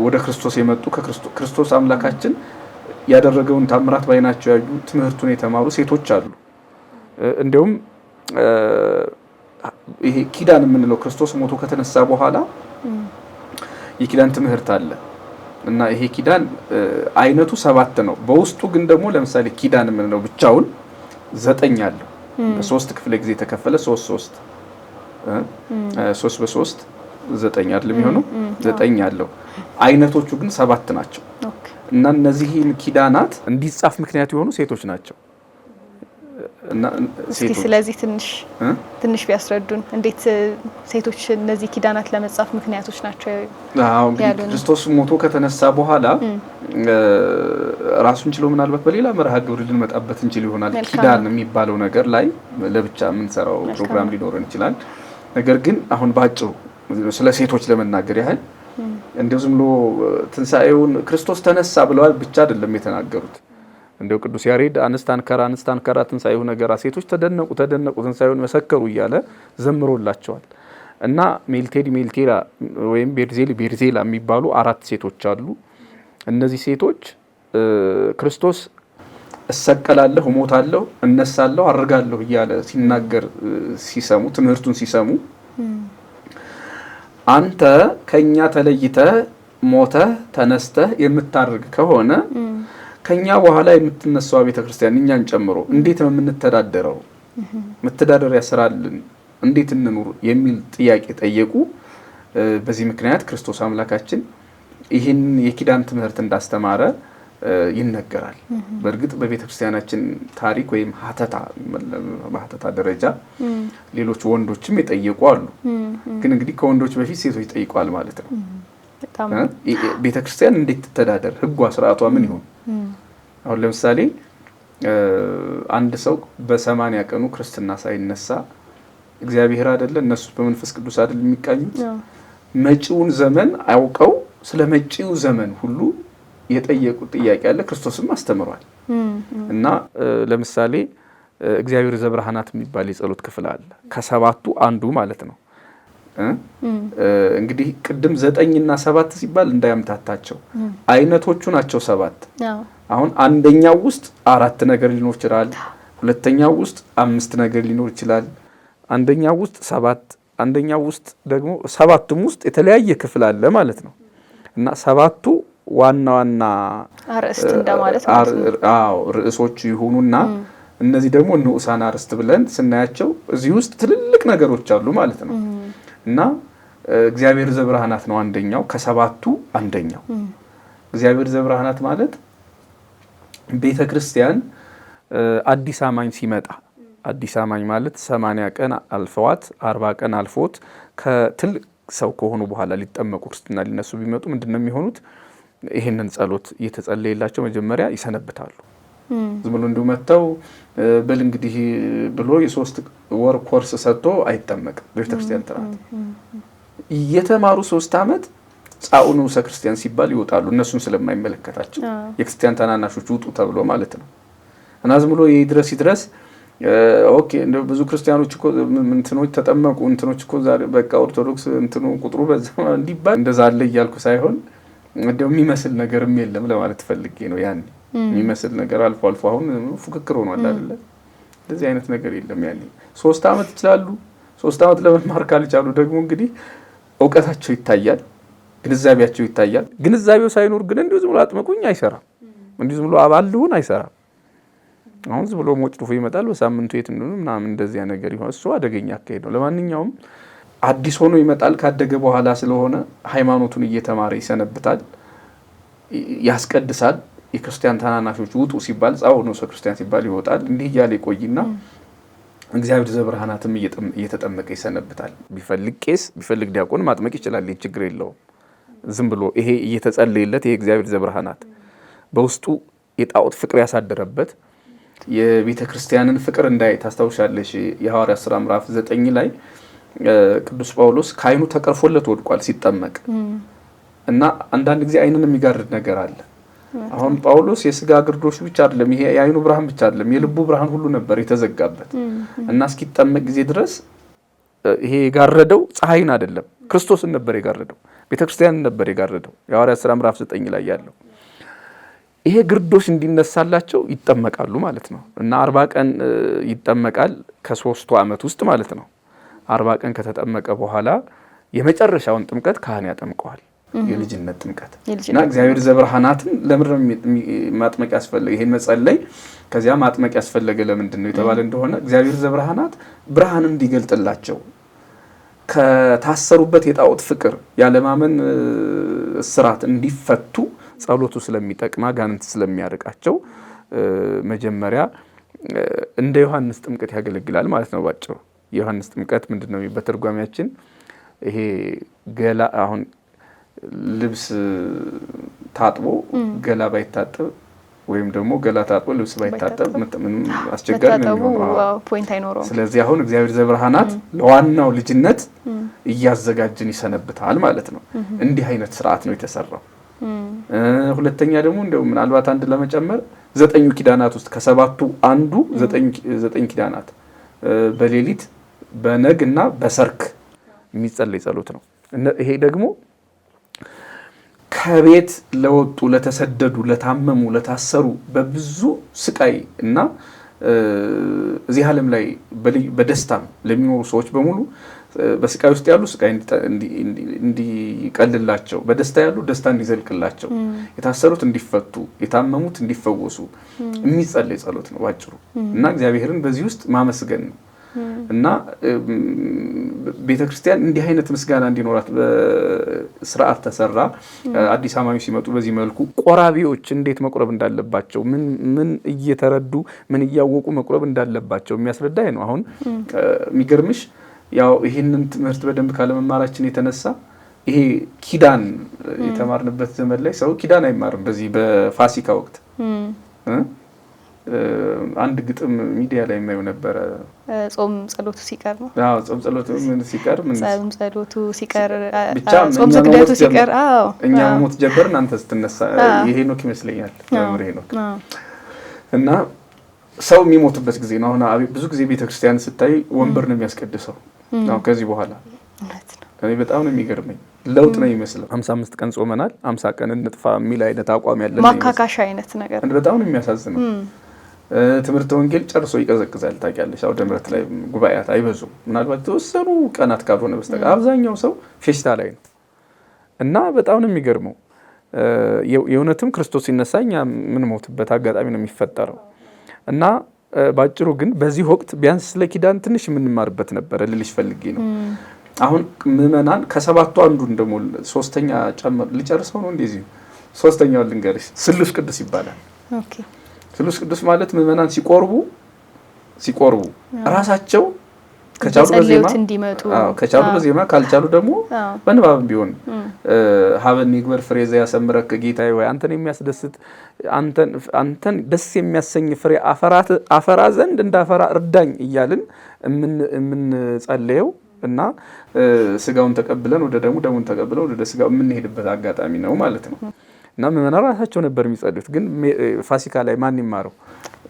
ወደ ክርስቶስ የመጡ ክርስቶስ አምላካችን ያደረገውን ታምራት ባይናቸው ያዩ ትምህርቱን የተማሩ ሴቶች አሉ። እንደውም ይሄ ኪዳን የምንለው ክርስቶስ ሞቶ ከተነሳ በኋላ የኪዳን ትምህርት አለ። እና ይሄ ኪዳን አይነቱ 7 ነው። በውስጡ ግን ደግሞ ለምሳሌ ኪዳን የምንለው ብቻውን 9 አለው። በ3 ክፍለ ጊዜ የተከፈለ 3 በ3 9 አይደል የሚሆነው? 9 አለው። አይነቶቹ ግን 7 ናቸው። እና እነዚህን ኪዳናት እንዲጻፍ ምክንያት የሆኑ ሴቶች ናቸው። እና እስኪ ስለዚህ ትንሽ ቢያስረዱን፣ እንዴት ሴቶች እነዚህ ኪዳናት ለመጻፍ ምክንያቶች ናቸው? አዎ ክርስቶስ ሞቶ ከተነሳ በኋላ ራሱን ችሎ ምናልባት በሌላ መርሃ ግብር ልንመጣበት እንችል ይሆናል። ኪዳን የሚባለው ነገር ላይ ለብቻ የምንሰራው ፕሮግራም ሊኖረን ይችላል። ነገር ግን አሁን ባጭሩ ስለ ሴቶች ለመናገር ያህል እንደው ዝም ብሎ ትንሳኤውን ክርስቶስ ተነሳ ብለዋል ብቻ አይደለም የተናገሩት። እንደው ቅዱስ ያሬድ አንስት አንከራ ትንሳኤው ነገራ፣ ሴቶች ተደነቁ ትንሳኤውን መሰከሩ እያለ ዘምሮላቸዋል። እና ሜልቴላ ወይም ቤርዜላ የሚባሉ 4 ሴቶች አሉ። እነዚህ ሴቶች ክርስቶስ እሰቀላለሁ፣ እሞታለሁ፣ እነሳለሁ፣ አርጋለሁ እያለ ሲናገር ሲሰሙ፣ ትምህርቱን ሲሰሙ አንተ ከኛ ተለይተህ ሞተህ ተነስተህ የምታርግ ከሆነ ከኛ በኋላ የምትነሳው ቤተክርስቲያን እኛን ጨምሮ እንዴት ነው የምንተዳደረው? መተዳደሪያ ያስራልን እንዴት እንኑር የሚል ጥያቄ ጠየቁ። በዚህ ምክንያት ክርስቶስ አምላካችን ይህን የኪዳን ትምህርት እንዳስተማረ ይነገራል። በእርግጥ በቤተክርስቲያናችን ታሪክ ወይም ሀተታ ደረጃ ሌሎች ወንዶችም የጠየቁ አሉ። ግን እንግዲህ ከወንዶች በፊት ሴቶች ጠይቋል ማለት ነው። ቤተክርስቲያን እንዴት ትተዳደር? ህጓ፣ ስርዓቷ ምን ይሁን? አሁን ለምሳሌ አንድ ሰው በ80 ቀኑ ክርስትና ሳይነሳ እግዚአብሔር አይደለ እነሱ በመንፈስ ቅዱስ አይደል የሚቃኙት? መጪውን ዘመን አውቀው ስለ መጪው ዘመን ሁሉ የጠየቁት ጥያቄ አለ። ክርስቶስም አስተምሯል። እና ለምሳሌ እግዚአብሔር ዘብርሃናት የሚባል የጸሎት ክፍል አለ። ከ7ቱ አንዱ ማለት ነው። እንግዲህ ቅድም 9 እና 7 ሲባል እንዳያምታታቸው አይነቶቹ ናቸው 7። አሁን አንደኛው ውስጥ 4 ነገር ሊኖር ይችላል። ሁለተኛው ውስጥ 5 ነገር ሊኖር ይችላል። አንደኛው ውስጥ 7፣ አንደኛው ውስጥ ደግሞ 7ቱም ውስጥ የተለያየ ክፍል አለ ማለት ነው። እና 7ቱ ዋና አርእስት እንደማለት ነው። ርዕሶቹ ይሁኑና እነዚህ ደግሞ ንዑሳን አርእስት ብለን ስናያቸው እዚህ ውስጥ ትልልቅ ነገሮች አሉ ማለት ነው። እና እግዚአብሔር ዘብርሃናት ነው አንደኛው፣ ከ7ቱ አንደኛው። እግዚአብሔር ዘብርሃናት ማለት ቤተ ክርስቲያን አዲስ አማኝ ሲመጣ፣ አዲስ አማኝ ማለት 80 ቀን አልፈዋት 40 ቀን አልፎት ከትልቅ ሰው ከሆኑ በኋላ ሊጠመቁ ክርስትና ሊነሱ ቢመጡ ምንድነው የሚሆኑት? ይሄንን ጸሎት እየተጸለየላቸው መጀመሪያ ይሰነብታሉ። ዝም ብሎ እንዲሁ መተው በል እንግዲህ ብሎ የ3 ወር ኮርስ ሰጥቶ አይጠመቅም። በቤተክርስቲያን ተራት እየተማሩ 3 ዓመት ጻኡኑ ክርስቲያን ሲባል ይወጣሉ። እነሱን ስለማይመለከታቸው የክርስቲያን ታናናሾች ውጡ ተብሎ ማለት ነው። እና ዝም ብሎ ይድረስ ኦኬ እንደው ብዙ ክርስቲያኖች እኮ እንትኖች ተጠመቁ እንትኖች እኮ ዛሬ በቃ ኦርቶዶክስ እንትኑ ቁጥሩ በዛ እንዲባል እንደዛ አለ እያልኩ ሳይሆን እንደው የሚመስል ነገርም የለም ለማለት ፈልጌ ነው። ያኔ የሚመስል ነገር አልፎ አሁን ፉክክር ሆኗል አይደለ? እንደዚህ አይነት ነገር የለም። ያኔ 3 ዓመት ይችላሉ። 3 ዓመት ለመማር ካልቻሉ ደግሞ እንግዲህ ዕውቀታቸው ይታያል፣ ግንዛቤያቸው ይታያል። ግንዛቤው ሳይኖር ግን እንዲሁ ዝም ብሎ አጥመቁኝ አይሰራም። እንዲሁ ዝም ብሎ አባልሁን አይሰራም። አሁን ዝም ብሎ ሞጭልፎ ይመጣል በሳምንቱ የት እንደሆነ ምናምን እንደዚያ ነገር ይሆን። እሱ አደገኛ አካሄድ ነው። ለማንኛውም አዲስ ሆኖ ይመጣል። ካደገ በኋላ ስለሆነ ሃይማኖቱን እየተማረ ይሰነብታል፣ ያስቀድሳል። የክርስቲያን ታናናሾች ውጡ ሲባል ጻኡኑ ክርስቲያን ሲባል ይወጣል። እንዲህ እያለ ይቆይና እግዚአብሔር ዘብርሃናትም እየተጠመቀ ይሰነብታል። ቢፈልግ ቄስ ቢፈልግ ዲያቆን ማጥመቅ ይችላል። ይህ ችግር የለውም። ዝም ብሎ ይሄ እየተጸለየለት ይሄ እግዚአብሔር ዘብርሃናት በውስጡ የጣዖት ፍቅር ያሳደረበት የቤተ ክርስቲያንን ፍቅር እንዳይ ታስታውሻለሽ። የሐዋርያት ሥራ ምዕራፍ 9 ላይ ቅዱስ ጳውሎስ ከዓይኑ ተቀርፎለት ወድቋል ሲጠመቅ። እና አንዳንድ ጊዜ ዓይንን የሚጋርድ ነገር አለ። አሁን ጳውሎስ የስጋ ግርዶሽ ብቻ አይደለም፣ ይሄ የዓይኑ ብርሃን ብቻ አይደለም፣ የልቡ ብርሃን ሁሉ ነበር የተዘጋበት። እና እስኪጠመቅ ጊዜ ድረስ ይሄ የጋረደው ፀሐይን አይደለም ክርስቶስን ነበር የጋረደው፣ ቤተክርስቲያንን ነበር የጋረደው። የሐዋርያት ሥራ ምዕራፍ 9 ላይ ያለው ይሄ ግርዶሽ እንዲነሳላቸው ይጠመቃሉ ማለት ነው። እና 40 ቀን ይጠመቃል ከ3 ዓመት ውስጥ ማለት ነው። 40 ቀን ከተጠመቀ በኋላ የመጨረሻውን ጥምቀት ካህን ያጠምቀዋል። የልጅነት ጥምቀት እና እግዚአብሔር ዘብርሃናትን ለምን ማጥመቅ ያስፈልግ ይሄን መጸለይ ከዚያ ማጥመቅ ያስፈልገ ለምንድን ነው የተባለ እንደሆነ እግዚአብሔር ዘብርሃናት ብርሃን እንዲገልጥላቸው ከታሰሩበት የጣዖት ፍቅር ያለማመን ስራት እንዲፈቱ ጸሎቱ ስለሚጠቅማ ጋንንት ስለሚያርቃቸው መጀመሪያ እንደ ዮሐንስ ጥምቀት ያገለግላል ማለት ነው ባጭሩ። ዮሐንስ ጥምቀት ምንድነው በትርጓሜያችን ይሄ ገላ አሁን ልብስ ታጥቦ ገላ ባይታጠብ ወይም ደግሞ ገላ ታጥቦ ልብስ ባይታጠብ ምንም አስቸጋሪ ነው የሚሆነው ፖይንት አይኖረው። ስለዚህ አሁን እግዚአብሔር ዘብርሃናት ለዋናው ልጅነት እያዘጋጅን ይሰነብታል ማለት ነው። እንዲህ አይነት ስርዓት ነው የተሰራው። ሁለተኛ ደግሞ እንደው ምናልባት አንድ ለመጨመር 9 ኪዳናት ውስጥ ከሰባቱ አንዱ 9 ኪዳናት በሌሊት በነግና በሰርክ የሚጸለይ ጸሎት ነው። ይሄ ደግሞ ከቤት ለወጡ ለተሰደዱ ለታመሙ ለታሰሩ በብዙ ስቃይ እና እዚህ ዓለም ላይ በደስታም ለሚኖሩ ሰዎች በሙሉ በስቃይ ውስጥ ያሉ ስቃይ እንዲቀልላቸው በደስታ ያሉ ደስታ እንዲዘልቅላቸው የታሰሩት እንዲፈቱ የታመሙት እንዲፈወሱ የሚጸለይ ጸሎት ነው ባጭሩ። እና እግዚአብሔርን በዚህ ውስጥ ማመስገን ነው። እና ቤተክርስቲያን እንዲህ አይነት ምስጋና እንዲኖራት በስርዓት ተሰራ። አዲስ አማኞች ሲመጡ በዚህ መልኩ ቆራቢዎች እንዴት መቁረብ እንዳለባቸው ምን እየተረዱ ምን እያወቁ መቁረብ እንዳለባቸው የሚያስረዳ ነው። አሁን የሚገርምሽ ያው ይሄንን ትምህርት በደንብ ካለመማራችን የተነሳ ይሄ ኪዳን የተማርንበት ዘመን ላይ ሰው ኪዳን አይማርም። በዚህ በፋሲካ ወቅት አንድ ግጥም ሚዲያ ላይ የማየው ነበር። ጾም ጸሎቱ ሲቀር ነው። አዎ ጾም ጸሎቱ ምን ሲቀር ጾም ጸሎቱ ሲቀር ጾም ስግደቱ ሲቀር እኛ ሞት ጀበርን አንተ ስትነሳ ሄኖክ ይመስለኛል መምህር ሄኖክ እና ሰው የሚሞትበት ጊዜ ነው። አሁን ብዙ ጊዜ ቤተክርስቲያን ስታይ ወንበር ነው የሚያስቀድሰው። አሁን ከዚህ በኋላ እኔ በጣም ነው የሚገርመኝ ለውጥ ነው ይመስላል። 55 ቀን ጾመናል 50 ቀን እንጥፋ የሚል አይነት አቋም ያለ ነው። ማካካሻ አይነት ነገር በጣም ነው የሚያሳዝነው። ትምህርተ ወንጌል ጨርሶ ይቀዘቅዛል። ታውቂያለሽ አውደ ምሕረት ላይ ጉባኤያት አይበዙም። ምናልባት ተወሰኑ ቀናት ካልሆነ በስተቀር አብዛኛው ሰው ፌሽታ ላይ ነው እና በጣም ነው የሚገርመው። የእውነትም ክርስቶስ ሲነሳ እኛ ምን ሞትበት አጋጣሚ ነው የሚፈጠረው እና ባጭሩ ግን በዚህ ወቅት ቢያንስ ስለ ኪዳን ትንሽ የምንማርበት ነበር ልልሽ ፈልጌ ነው። አሁን ምእመናን ከሰባቱ አንዱን ደግሞ ሶስተኛ ጨምር ልጨርሰው ነው እንደዚህ ሶስተኛው ልንገርሽ ስሉስ ቅዱስ ይባላል። ኦኬ ስሉስ ቅዱስ ማለት ምእመናን ሲቆርቡ ራሳቸው ከቻሉ በዜማ እንዲመጡ ከቻሉ በዜማ ካልቻሉ ደግሞ በንባብም ቢሆን ሀበን ይግበር ፍሬዛ ያሰምረክ ጌታዬ ወይ አንተን የሚያስደስት አንተን ደስ የሚያሰኝ ፍሬ አፈራ ዘንድ እንዳፈራ እርዳኝ እያልን የምንጸልየው እና ስጋውን ተቀብለን ወደ ደሙን ተቀብለን ወደ ስጋው የምንሄድበት አጋጣሚ ነው ማለት ነው። እና ምእመናን ራሳቸው ነበር የሚጸልዩት። ግን ፋሲካ ላይ ማን ይማረው?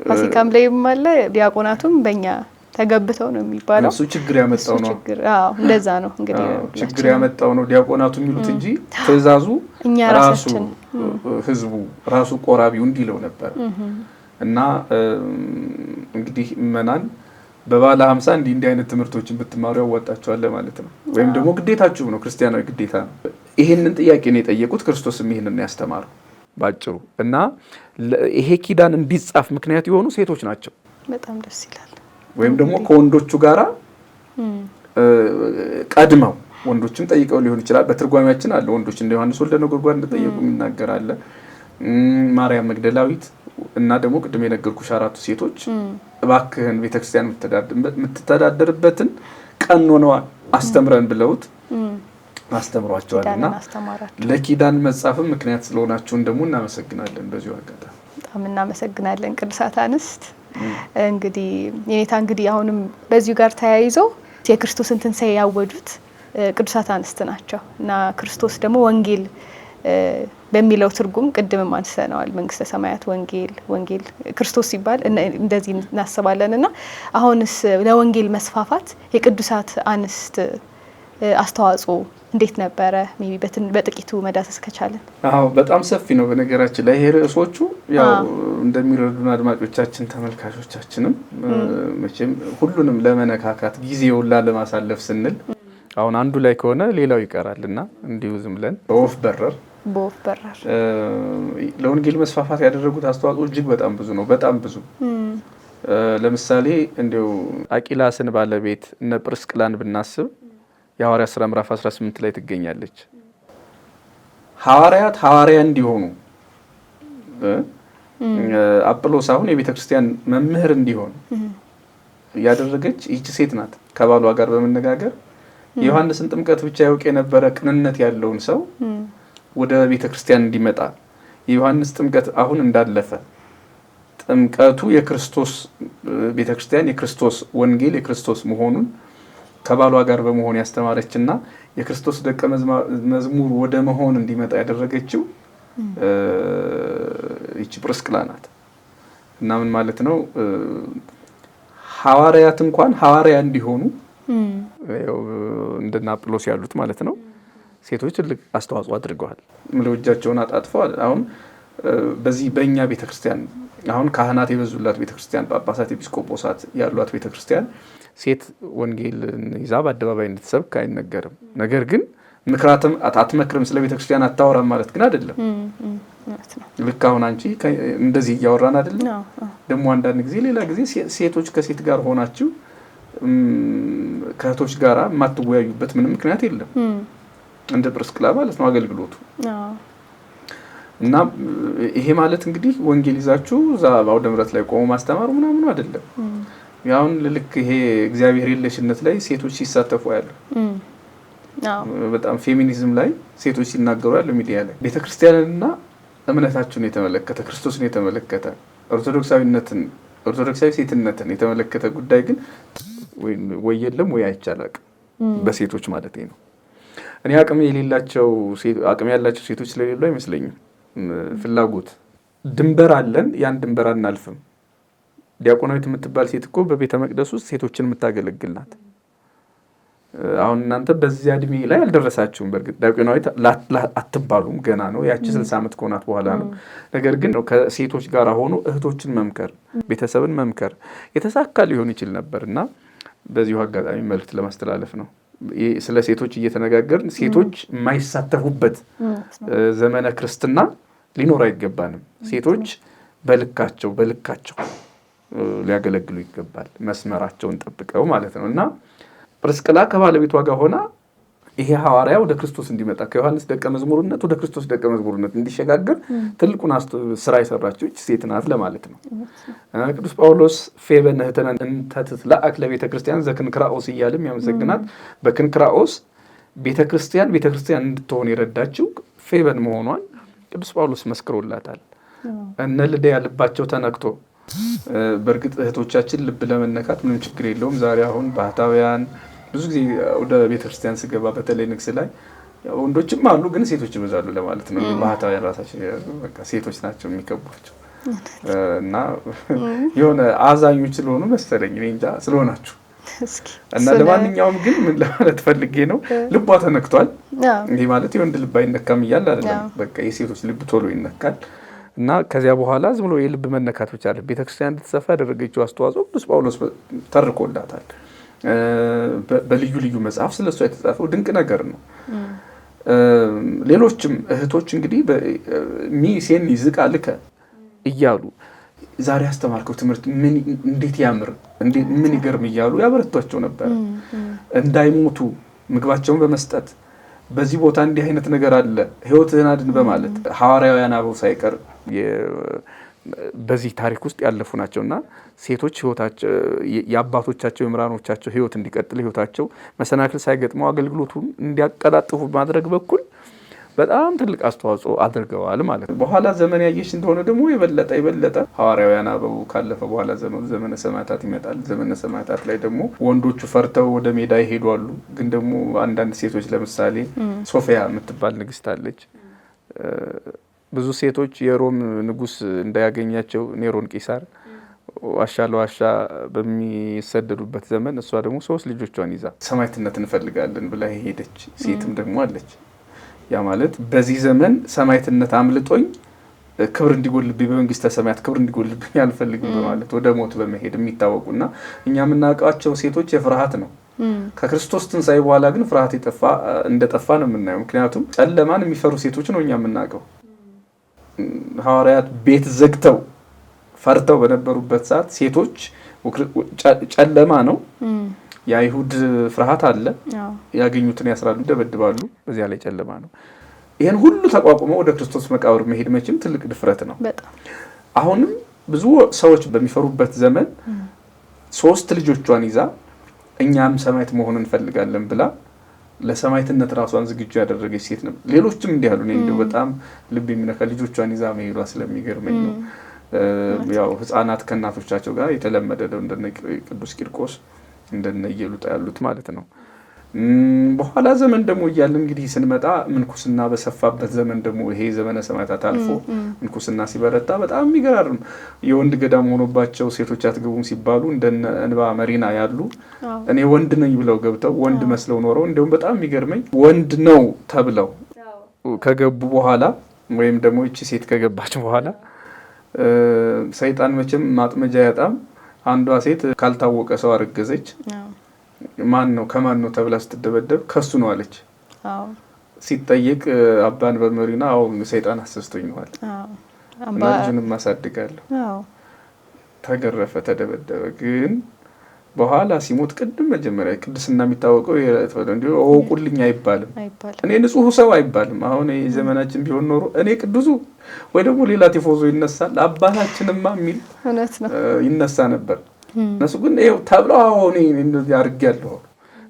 ፋሲካም ላይ ማለ ዲያቆናቱም በእኛ ተገብተው ነው የሚባለው። እሱ ችግር ያመጣው ነው። አዎ እንደዛ ነው እንግዲህ ችግር ያመጣው ነው ዲያቆናቱ የሚሉት እንጂ ትእዛዙ ራሱ ህዝቡ ራሱ ቆራቢው እንዲለው ነበር። እና እንግዲህ ምእመናን በባለ 50 እንዲህ አይነት ትምህርቶችን ብትማሩ ያዋጣቸዋል ማለት ነው። ወይም ደግሞ ግዴታችሁ ነው፣ ክርስቲያናዊ ግዴታ ነው። ይሄንን ጥያቄ ነው የጠየቁት። ክርስቶስም ይሄንን ያስተማረው ባጭሩ። እና ይሄ ኪዳን እንዲጻፍ ምክንያት የሆኑ ሴቶች ናቸው። በጣም ደስ ይላል። ወይም ደግሞ ከወንዶቹ ጋራ ቀድመው ወንዶችም ጠይቀው ሊሆን ይችላል። በትርጓሜያችን አለ ወንዶች እንደ ዮሐንስ ወልደ ነጎድጓድ እንደጠየቁ የሚናገር አለ። ማርያም መግደላዊት እና ደግሞ ቅድም የነገርኩሽ አራቱ ሴቶች እባክህን ቤተክርስቲያን የምትተዳደርበትን ቀኖናዋን አስተምረን ብለውት አስተምሯቸዋልና ለኪዳን መጻፍም ምክንያት ስለሆናችሁን ደግሞ እናመሰግናለን። በዚሁ አጋጣሚ በጣም እናመሰግናለን ቅዱሳት አንስት። እንግዲህ የኔታ እንግዲህ አሁንም በዚሁ ጋር ተያይዞ የክርስቶስን ትንሣኤ ያወጁት ቅዱሳት አንስት ናቸው እና ክርስቶስ ደግሞ ወንጌል በሚለው ትርጉም ቅድምም አንስተነዋል። መንግስተ ሰማያት ወንጌል ክርስቶስ ሲባል እንደዚህ እናስባለንና አሁንስ ለወንጌል መስፋፋት የቅዱሳት አንስት አስተዋጽኦ እንዴት ነበረ? ሜቢ በጥቂቱ መዳሰስ ከቻለን። አዎ በጣም ሰፊ ነው። በነገራችን ላይ ይሄ ርዕሶቹ ያው እንደሚረዱን አድማጮቻችን ተመልካቾቻችንም መቼም ሁሉንም ለመነካካት ጊዜውን ላለማሳለፍ ስንል አሁን አንዱ ላይ ከሆነ ሌላው ይቀራልና እንዲሁ ዝም ብለን በወፍ በረር ለወንጌል መስፋፋት ያደረጉት አስተዋጽኦ እጅግ በጣም ብዙ ነው። በጣም ብዙ። ለምሳሌ እንዲሁ አቂላስን ባለቤት እነ ጵርስቅላን ብናስብ የሐዋርያት ሥራ ምዕራፍ 18 ላይ ትገኛለች። ሐዋርያት ሐዋርያ እንዲሆኑ አጵሎስ አሁን የቤተ ክርስቲያን መምህር እንዲሆን ያደረገች ይህች ሴት ናት። ከባሏ ጋር በመነጋገር የዮሐንስን ጥምቀት ብቻ ያውቅ የነበረ ቅንነት ያለውን ሰው ወደ ቤተ ክርስቲያን እንዲመጣ የዮሐንስ ጥምቀት አሁን እንዳለፈ ጥምቀቱ የክርስቶስ ቤተ ክርስቲያን የክርስቶስ ወንጌል የክርስቶስ መሆኑን ከባሏ ጋር በመሆን ያስተማረችና የክርስቶስ ደቀ መዝሙር ወደ መሆን እንዲመጣ ያደረገችው ይቺ ጵርስቅላ ናት። እና ምን ማለት ነው? ሐዋርያት እንኳን ሐዋርያ እንዲሆኑ እንደና አጵሎስ ያሉት ማለት ነው ሴቶች ትልቅ አስተዋጽኦ አድርገዋል። እጃቸውን አጣጥፈዋል። አሁን በዚህ በእኛ ቤተክርስቲያን አሁን ካህናት የበዙላት ቤተክርስቲያን፣ ጳጳሳት፣ ኤጲስቆጶሳት ያሏት ቤተክርስቲያን ሴት ወንጌልን ይዛ በአደባባይ እንድትሰብክ አይነገርም። ነገር ግን ምክራትም አትመክርም፣ ስለ ቤተክርስቲያን አታወራም ማለት ግን አይደለም። ልክ አሁን አንቺ እንደዚህ እያወራን አይደለም። ደግሞ አንዳንድ ጊዜ ሌላ ጊዜ ሴቶች ከሴት ጋር ሆናችሁ ከእህቶች ጋር የማትወያዩበት ምንም ምክንያት የለም። እንደ ጵርስቅላ ማለት ነው አገልግሎቱ። እና ይሄ ማለት እንግዲህ ወንጌል ይዛችሁ እዛ በአውደ ምሕረት ላይ ቆሞ ማስተማሩ ምናምን አይደለም። ያውን ልክ ይሄ እግዚአብሔር የለሽነት ላይ ሴቶች ሲሳተፉ ያሉ በጣም ፌሚኒዝም ላይ ሴቶች ሲናገሩ ያለው ሚዲያ ላይ ቤተክርስቲያንና እምነታችሁን የተመለከተ ክርስቶስን የተመለከተ ኦርቶዶክሳዊ ሴትነትን የተመለከተ ጉዳይ ግን ወይ የለም ወይ አይቻላል በሴቶች ማለት ነው። እኔ አቅም ያላቸው ሴቶች ስለሌሉ አይመስለኝም። ፍላጎት ድንበር አለን፣ ያን ድንበር አናልፍም። ዲያቆናዊት የምትባል ሴት እኮ በቤተ መቅደስ ውስጥ ሴቶችን የምታገለግል ናት። አሁን እናንተ በዚያ እድሜ ላይ አልደረሳችሁም። በእርግጥ ዲያቆናዊት አትባሉም፣ ገና ነው። ያቺ 60 ዓመት ከሆናት በኋላ ነው። ነገር ግን ከሴቶች ጋር ሆኖ እህቶችን መምከር፣ ቤተሰብን መምከር የተሳካ ሊሆን ይችል ነበርና በዚሁ አጋጣሚ መልእክት ለማስተላለፍ ነው። ስለ ሴቶች እየተነጋገርን ሴቶች የማይሳተፉበት ዘመነ ክርስትና ሊኖር አይገባንም። ሴቶች በልካቸው ሊያገለግሉ ይገባል፣ መስመራቸውን ጠብቀው ማለት ነው። እና ጵርስቅላ ከባለቤቷ ጋር ሆና ይሄ ሐዋርያ ወደ ክርስቶስ እንዲመጣ ከዮሐንስ ደቀ መዝሙርነት ወደ ክርስቶስ ደቀ መዝሙርነት እንዲሸጋገር ትልቁን ስራ የሰራችው ሴት ናት ለማለት ነው። ቅዱስ ጳውሎስ ፌበነ እህተነ እንተ ትትለአክ ለቤተ ክርስቲያን ዘክንክራኦስ እያለም ያመሰግናት። በክንክራኦስ ቤተክርስቲያን እንድትሆን የረዳችው ፌበን መሆኗን ቅዱስ ጳውሎስ መስክሮላታል። እነ ልድያ ልባቸው ተነክቶ በእርግጥ እህቶቻችን ልብ ለመነካት ምንም ችግር የለውም። ዛሬ አሁን ባህታውያን ብዙ ጊዜ ወደ ቤተክርስቲያን ስገባ በተለይ ንግስ ላይ ወንዶችም አሉ፣ ግን ሴቶች ይበዛሉ ለማለት ነው። ባህታውያን ራሳቸው በቃ ሴቶች ናቸው የሚከቧቸው እና የሆነ አዛኞች ስለሆኑ መሰለኝ እኔ እንጃ ስለሆናችሁ እና ለማንኛውም ግን ምን ለማለት ፈልጌ ነው፣ ልቧ ተነክቷል። ይሄ ማለት የወንድ ልብ አይነካም እያለ አይደለም። በቃ የሴቶች ልብ ቶሎ ይነካል። እና ከዚያ በኋላ ዝም ብሎ የልብ መነካት ብቻ አይደለም፣ ቤተክርስቲያን እንድትሰፋ ያደረገችው አስተዋጽኦ ቅዱስ ጳውሎስ ተርኮላታል። በልዩ ልዩ መጽሐፍ ስለሷ የተጻፈው ድንቅ ነገር ነው። ሌሎችም እህቶች እንግዲህ ሚሴን ይዝቃ ልከ እያሉ ዛሬ ያስተማርከው ትምህርት እንዴት ያምር ምን ይገርም እያሉ ያበረቷቸው ነበር። እንዳይሞቱ ምግባቸውን በመስጠት በዚህ ቦታ እንዲህ አይነት ነገር አለ ሕይወትህን አድን በማለት ሐዋርያውያን አበው ሳይቀር በዚህ ታሪክ ውስጥ ያለፉ ናቸውና ሴቶች ሕይወታቸው የአባቶቻቸው የምራኖቻቸው ሕይወት እንዲቀጥል ሕይወታቸው መሰናክል ሳይገጥመው አገልግሎቱን እንዲያቀላጥፉ ማድረግ በኩል በጣም ትልቅ አስተዋጽኦ አድርገዋል ማለት ነው። በኋላ ዘመን ያየሽ እንደሆነ ደግሞ የበለጠ ሐዋርያውያን አበው ካለፈ በኋላ ዘመነ ሰማዕታት ይመጣል። ዘመነ ሰማዕታት ላይ ደግሞ ወንዶቹ ፈርተው ወደ ሜዳ ይሄዳሉ። ግን ደግሞ አንዳንድ ሴቶች ለምሳሌ ሶፊያ የምትባል ንግስት አለች። ብዙ ሴቶች የሮም ንጉስ እንዳያገኛቸው ኔሮን ቂሳር ዋሻ ለዋሻ በሚሰደዱበት ዘመን እሷ ደግሞ 3 ልጆቿን ይዛ ሰማዕትነት እንፈልጋለን ብላ ሄደች ሴትም ደግሞ አለች። ያ ማለት በዚህ ዘመን ሰማዕትነት አምልጦኝ ክብር እንዲጎልብኝ በመንግስተ ሰማያት ክብር እንዲጎልብኝ አልፈልግም በማለት ወደ ሞት በመሄድ የሚታወቁና እኛ የምናውቃቸው ሴቶች የፍርሃት ነው። ከክርስቶስ ትንሣኤ በኋላ ግን ፍርሃት እንደጠፋ ነው የምናየው። ምክንያቱም ጨለማን የሚፈሩ ሴቶች ነው እኛ የምናውቀው። ሐዋርያት ቤት ዘግተው ፈርተው በነበሩበት ሰዓት ሴቶች ጨለማ ነው፣ የአይሁድ ፍርሃት አለ፣ ያገኙትን ያስራሉ፣ ይደበድባሉ፣ በዚያ ላይ ጨለማ ነው። ይህን ሁሉ ተቋቁመው ወደ ክርስቶስ መቃብር መሄድ መቼም ትልቅ ድፍረት ነው። አሁንም ብዙ ሰዎች በሚፈሩበት ዘመን 3 ልጆቿን ይዛ እኛም ሰማዕት መሆን እንፈልጋለን ብላ ለሰማዕትነት ራሷን ዝግጁ ያደረገች ሴት ነው። ሌሎችም እንዲህ ያሉ እንደው በጣም ልብ የሚነካ ልጆቿን ይዛ መሄዷ ስለሚገርመኝ ነው። ያው ህፃናት ከእናቶቻቸው ጋር የተለመደ ነው፣ እንደነ ቅዱስ ቂርቆስ እንደነ ኢየሉጣ ያሉት ማለት ነው። በኋላ ዘመን ደግሞ እያለ እንግዲህ ስንመጣ ምንኩስና በሰፋበት ዘመን ደግሞ ይሄ ዘመነ ሰማዕታት አልፎ ምንኩስና ሲበረታ በጣም የሚገራርም የወንድ ገዳም ሆኖባቸው ሴቶች አትገቡም ሲባሉ እንደነ እንባ መሪና ያሉ እኔ ወንድ ነኝ ብለው ገብተው ወንድ መስለው ኖረው እንደውም በጣም የሚገርመኝ ወንድ ነው ተብለው ከገቡ በኋላ ወይም ደግሞ እቺ ሴት ከገባች በኋላ ሰይጣን መቼም ማጥመጃ ያጣም። አንዷ ሴት ካልታወቀ ሰው አረገዘች። ማን ነው ከማን ነው ተብላ ስትደበደብ ከሱ ነው አለች። ሲጠየቅ አባን በመሪና ሰይጣን አሰስቶኛል እና ልጁንም ማሳድጋለሁ። ተገረፈ፣ ተደበደበ። ግን በኋላ ሲሞት ቅድም መጀመሪያ ቅድስና የሚታወቀው እንዲሁ ወቁልኝ አይባልም፣ እኔ ንጹህ ሰው አይባልም። አሁን የዘመናችን ቢሆን ኖሮ እኔ ቅዱሱ ወይ ደግሞ ሌላ ቲፎዞ ይነሳል፣ አባታችንማ የሚል ይነሳ ነበር። እነሱ ግን ይኸው ተብለው አሁን እንደዚህ አድርጌያለሁ፣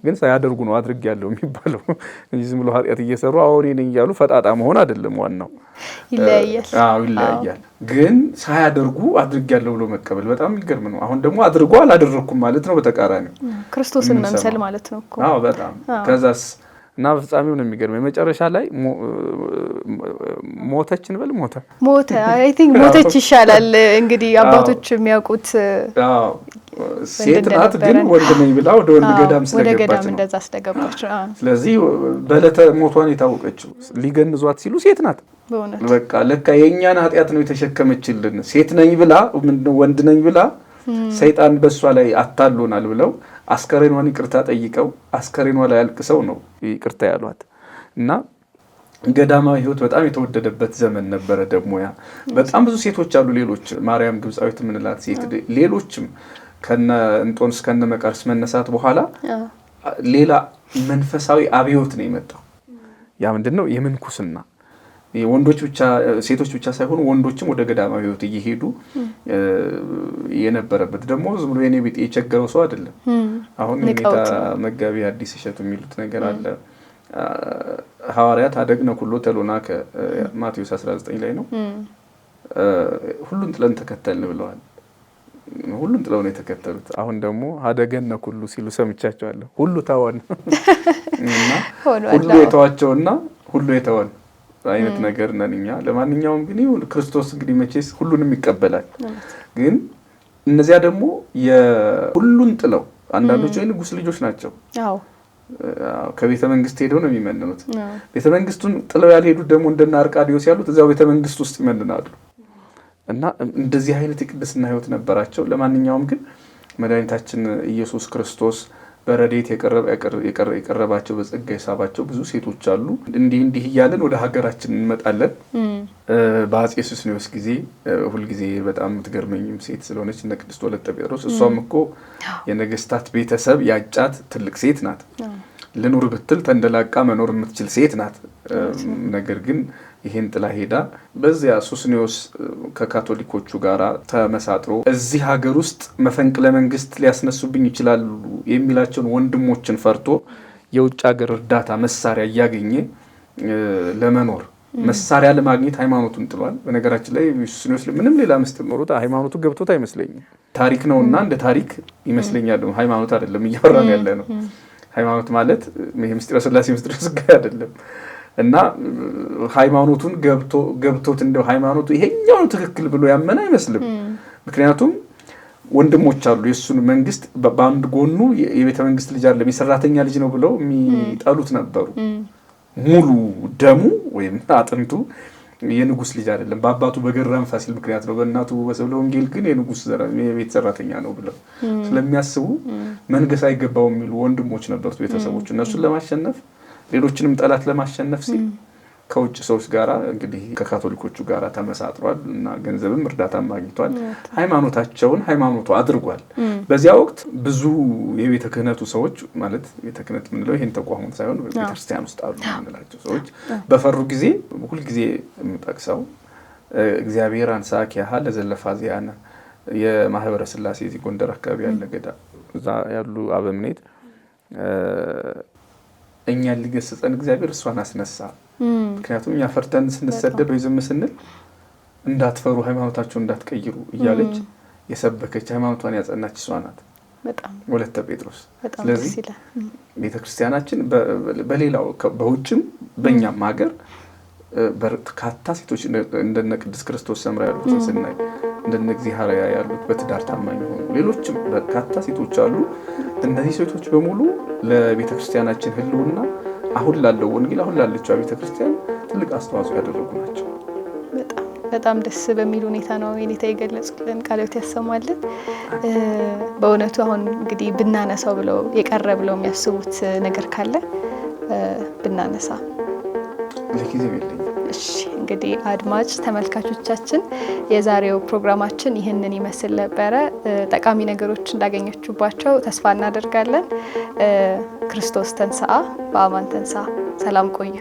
ግን ሳያደርጉ ነው አድርጌያለሁ የሚባለው። ዝም ብሎ ኃጢአት እየሰሩ አሁን እኔ እያሉ ፈጣጣ መሆን አይደለም ዋናው። ይለያያል። ግን ሳያደርጉ አድርጌያለሁ ብሎ መቀበል በጣም የሚገርም ነው። አሁን ደግሞ አድርጎ አላደረኩም ማለት ነው፣ በተቃራኒው ክርስቶስን መምሰል ማለት ነው እኮ። በጣም ከዛስ እና በፍጻሜው ነው የሚገርመው። መጨረሻ ላይ ሞተች እንበል ሞተ አይ ቲንክ ሞተች ይሻላል እንግዲህ አባቶች የሚያውቁት። ሴት ናት ግን ወንድ ነኝ ብላ ወደ ወንድ ገዳም ስለገባች ነው። እንደዛ ስለገባች ስለዚህ በዕለተ ሞቷን የታወቀችው ሊገንዟት ሲሉ ሴት ናት። በቃ ለካ የእኛን ኃጢአት ነው የተሸከመችልን። ሴት ነኝ ብላ ወንድ ነኝ ብላ ሰይጣን በሷ ላይ አታሎናል ብለው አስከሬኗን ይቅርታ ጠይቀው አስከሬኗ ላይ አልቅሰው ነው ይቅርታ ያሏት። እና ገዳማዊ ሕይወት በጣም የተወደደበት ዘመን ነበረ። ደግሞ ያ በጣም ብዙ ሴቶች አሉ። ሌሎች ማርያም ግብጻዊት የምንላት ሴት፣ ሌሎችም ከነ እንጦንስ ከነ መቃርስ መነሳት በኋላ ሌላ መንፈሳዊ አብዮት ነው የመጣው። ያ ምንድነው? የምንኩስና ወንዶች ብቻ ሴቶች ብቻ ሳይሆኑ ወንዶችም ወደ ገዳማዊ ሕይወት እየሄዱ የነበረበት ደግሞ ዝም ብሎ የኔ ቤት የቸገረው ሰው አይደለም። አሁን የኔታ መጋቢ አዲስ እሸቱ የሚሉት ነገር አለ። ሐዋርያት አደግነ ኩሎ ተሎና ከማቴዎስ 19 ላይ ነው። ሁሉን ጥለን ተከተልን ብለዋል። ሁሉን ጥለው ነው የተከተሉት። አሁን ደግሞ አደገነ ኩሉ ሲሉ ሰምቻቸዋለሁ። ሁሉ ተወን እና ሁሉ የተዋቸውና ሁሉ የተወን አይነት ነገር ነን እኛ። ለማንኛውም ግን ክርስቶስ እንግዲህ መቼስ ሁሉንም ይቀበላል። ግን እነዚያ ደግሞ የሁሉን ጥለው አንዳንዶቹ የንጉስ ልጆች ናቸው። ከቤተ መንግስት ሄደው ነው የሚመንኑት። ቤተ መንግስቱን ጥለው ያልሄዱት ደግሞ እንደና አርቃዲዮስ ያሉት እዛው ቤተ መንግስት ውስጥ ይመንናሉ። እና እንደዚህ አይነት የቅድስና ሕይወት ነበራቸው። ለማንኛውም ግን መድኃኒታችን ኢየሱስ ክርስቶስ በረዴት የቀረባቸው በጸጋ የሳባቸው ብዙ ሴቶች አሉ። እንዲህ እያለን ወደ ሀገራችን እንመጣለን። በአፄ ሱስንዮስ ጊዜ ሁልጊዜ በጣም የምትገርመኝም ሴት ስለሆነች እነ ቅድስት ወለተ ጴጥሮስ፣ እሷም እኮ የነገስታት ቤተሰብ ያጫት ትልቅ ሴት ናት። ልኑር ብትል ተንደላቃ መኖር የምትችል ሴት ናት። ነገር ግን ይሄን ጥላ ሄዳ በዚያ ሱስንዮስ ከካቶሊኮቹ ጋር ተመሳጥሮ እዚህ ሀገር ውስጥ መፈንቅለ መንግስት ሊያስነሱብኝ ይችላሉ የሚላቸውን ወንድሞችን ፈርቶ የውጭ ሀገር እርዳታ መሳሪያ እያገኘ ለመኖር መሳሪያ ለማግኘት ሃይማኖቱን ጥሏል። በነገራችን ላይ ሱስንዮስ ምንም ሌላ ምስጢር ኖሮት ሃይማኖቱ ገብቶት አይመስለኝም። ታሪክ ነውና እንደ ታሪክ ይመስለኛል። ሃይማኖት አይደለም እያወራን ያለ ነው። ሃይማኖት ማለት ይሄ ምስጢረ ሥላሴ ምስጢረ ሥጋ አይደለም። እና ሃይማኖቱን ገብቶት እንደው ሃይማኖቱ ይሄኛው ትክክል ብሎ ያመነ አይመስልም። ምክንያቱም ወንድሞች አሉ የሱን መንግስት በአንድ ጎኑ የቤተ መንግስት ልጅ አይደለም የሰራተኛ ልጅ ነው ብለው የሚጠሉት ነበሩ። ሙሉ ደሙ ወይም አጥንቱ የንጉስ ልጅ አይደለም። በአባቱ በገራም ፋሲል ምክንያት ነው፣ በእናቱ በሰብለ ወንጌል ግን የንጉስ የቤት ሰራተኛ ነው ብለው ስለሚያስቡ መንገስ አይገባውም የሚሉ ወንድሞች ነበሩት ቤተሰቦች። እነሱን ለማሸነፍ ሌሎችንም ጠላት ለማሸነፍ ሲል ከውጭ ሰዎች ጋራ እንግዲህ ከካቶሊኮቹ ጋራ ተመሳጥሯል እና ገንዘብም እርዳታም አግኝቷል። ሃይማኖታቸውን ሃይማኖቱ አድርጓል። በዚያ ወቅት ብዙ የቤተ ክህነቱ ሰዎች ማለት ቤተ ክህነት የምንለው ይሄን ተቋሙን ሳይሆን ቤተክርስቲያን ውስጥ አሉ የምንላቸው ሰዎች በፈሩ ጊዜ ሁልጊዜ የምጠቅሰው እግዚአብሔር አንሳኪያሃ ለዘለፋዚያነ የማህበረ ሥላሴ እዚህ ጎንደር አካባቢ ያለ ገዳ እዛ ያሉ አበምኔት እኛን ሊገስጸን እግዚአብሔር እሷን አስነሳ። ምክንያቱም እኛ ፈርተን ስንሰደድ ወይ ዝም ስንል እንዳትፈሩ ሃይማኖታችሁን እንዳትቀይሩ እያለች የሰበከች ሃይማኖቷን ያጸናች እሷ ናት በጣም ወለተ ጴጥሮስ። ስለዚህ ቤተክርስቲያናችን በሌላው በውጭም በእኛም ሀገር በርካታ ሴቶች እንደነ ቅድስት ክርስቶስ ሰምራ ያሉት ስናይ እንደነ እግዚአብሔር ያሉት በትዳር ታማኝ ሆኑ ሌሎችም በርካታ ሴቶች አሉ። እነዚህ ሴቶች በሙሉ ለቤተክርስቲያናችን ህልውና አሁን ላለው ወንጌል አሁን ላለችው ቤተክርስቲያን ትልቅ አስተዋጽኦ ያደረጉ ናቸው። በጣም ደስ በሚል ሁኔታ ነው የኔታ የገለጹልን። ቃልዎት ያሰማልን። በእውነቱ አሁን እንግዲህ ብናነሳው ብለው የቀረ ብለው የሚያስቡት ነገር ካለ ብናነሳ ለጊዜው የለኝም። እሺ እንግዲህ አድማጭ ተመልካቾቻችን የዛሬው ፕሮግራማችን ይህንን ይመስል ነበረ። ጠቃሚ ነገሮች እንዳገኘችባቸው ተስፋ እናደርጋለን። ክርስቶስ ተንሥአ በአማን ተንሥአ። ሰላም ቆዩ።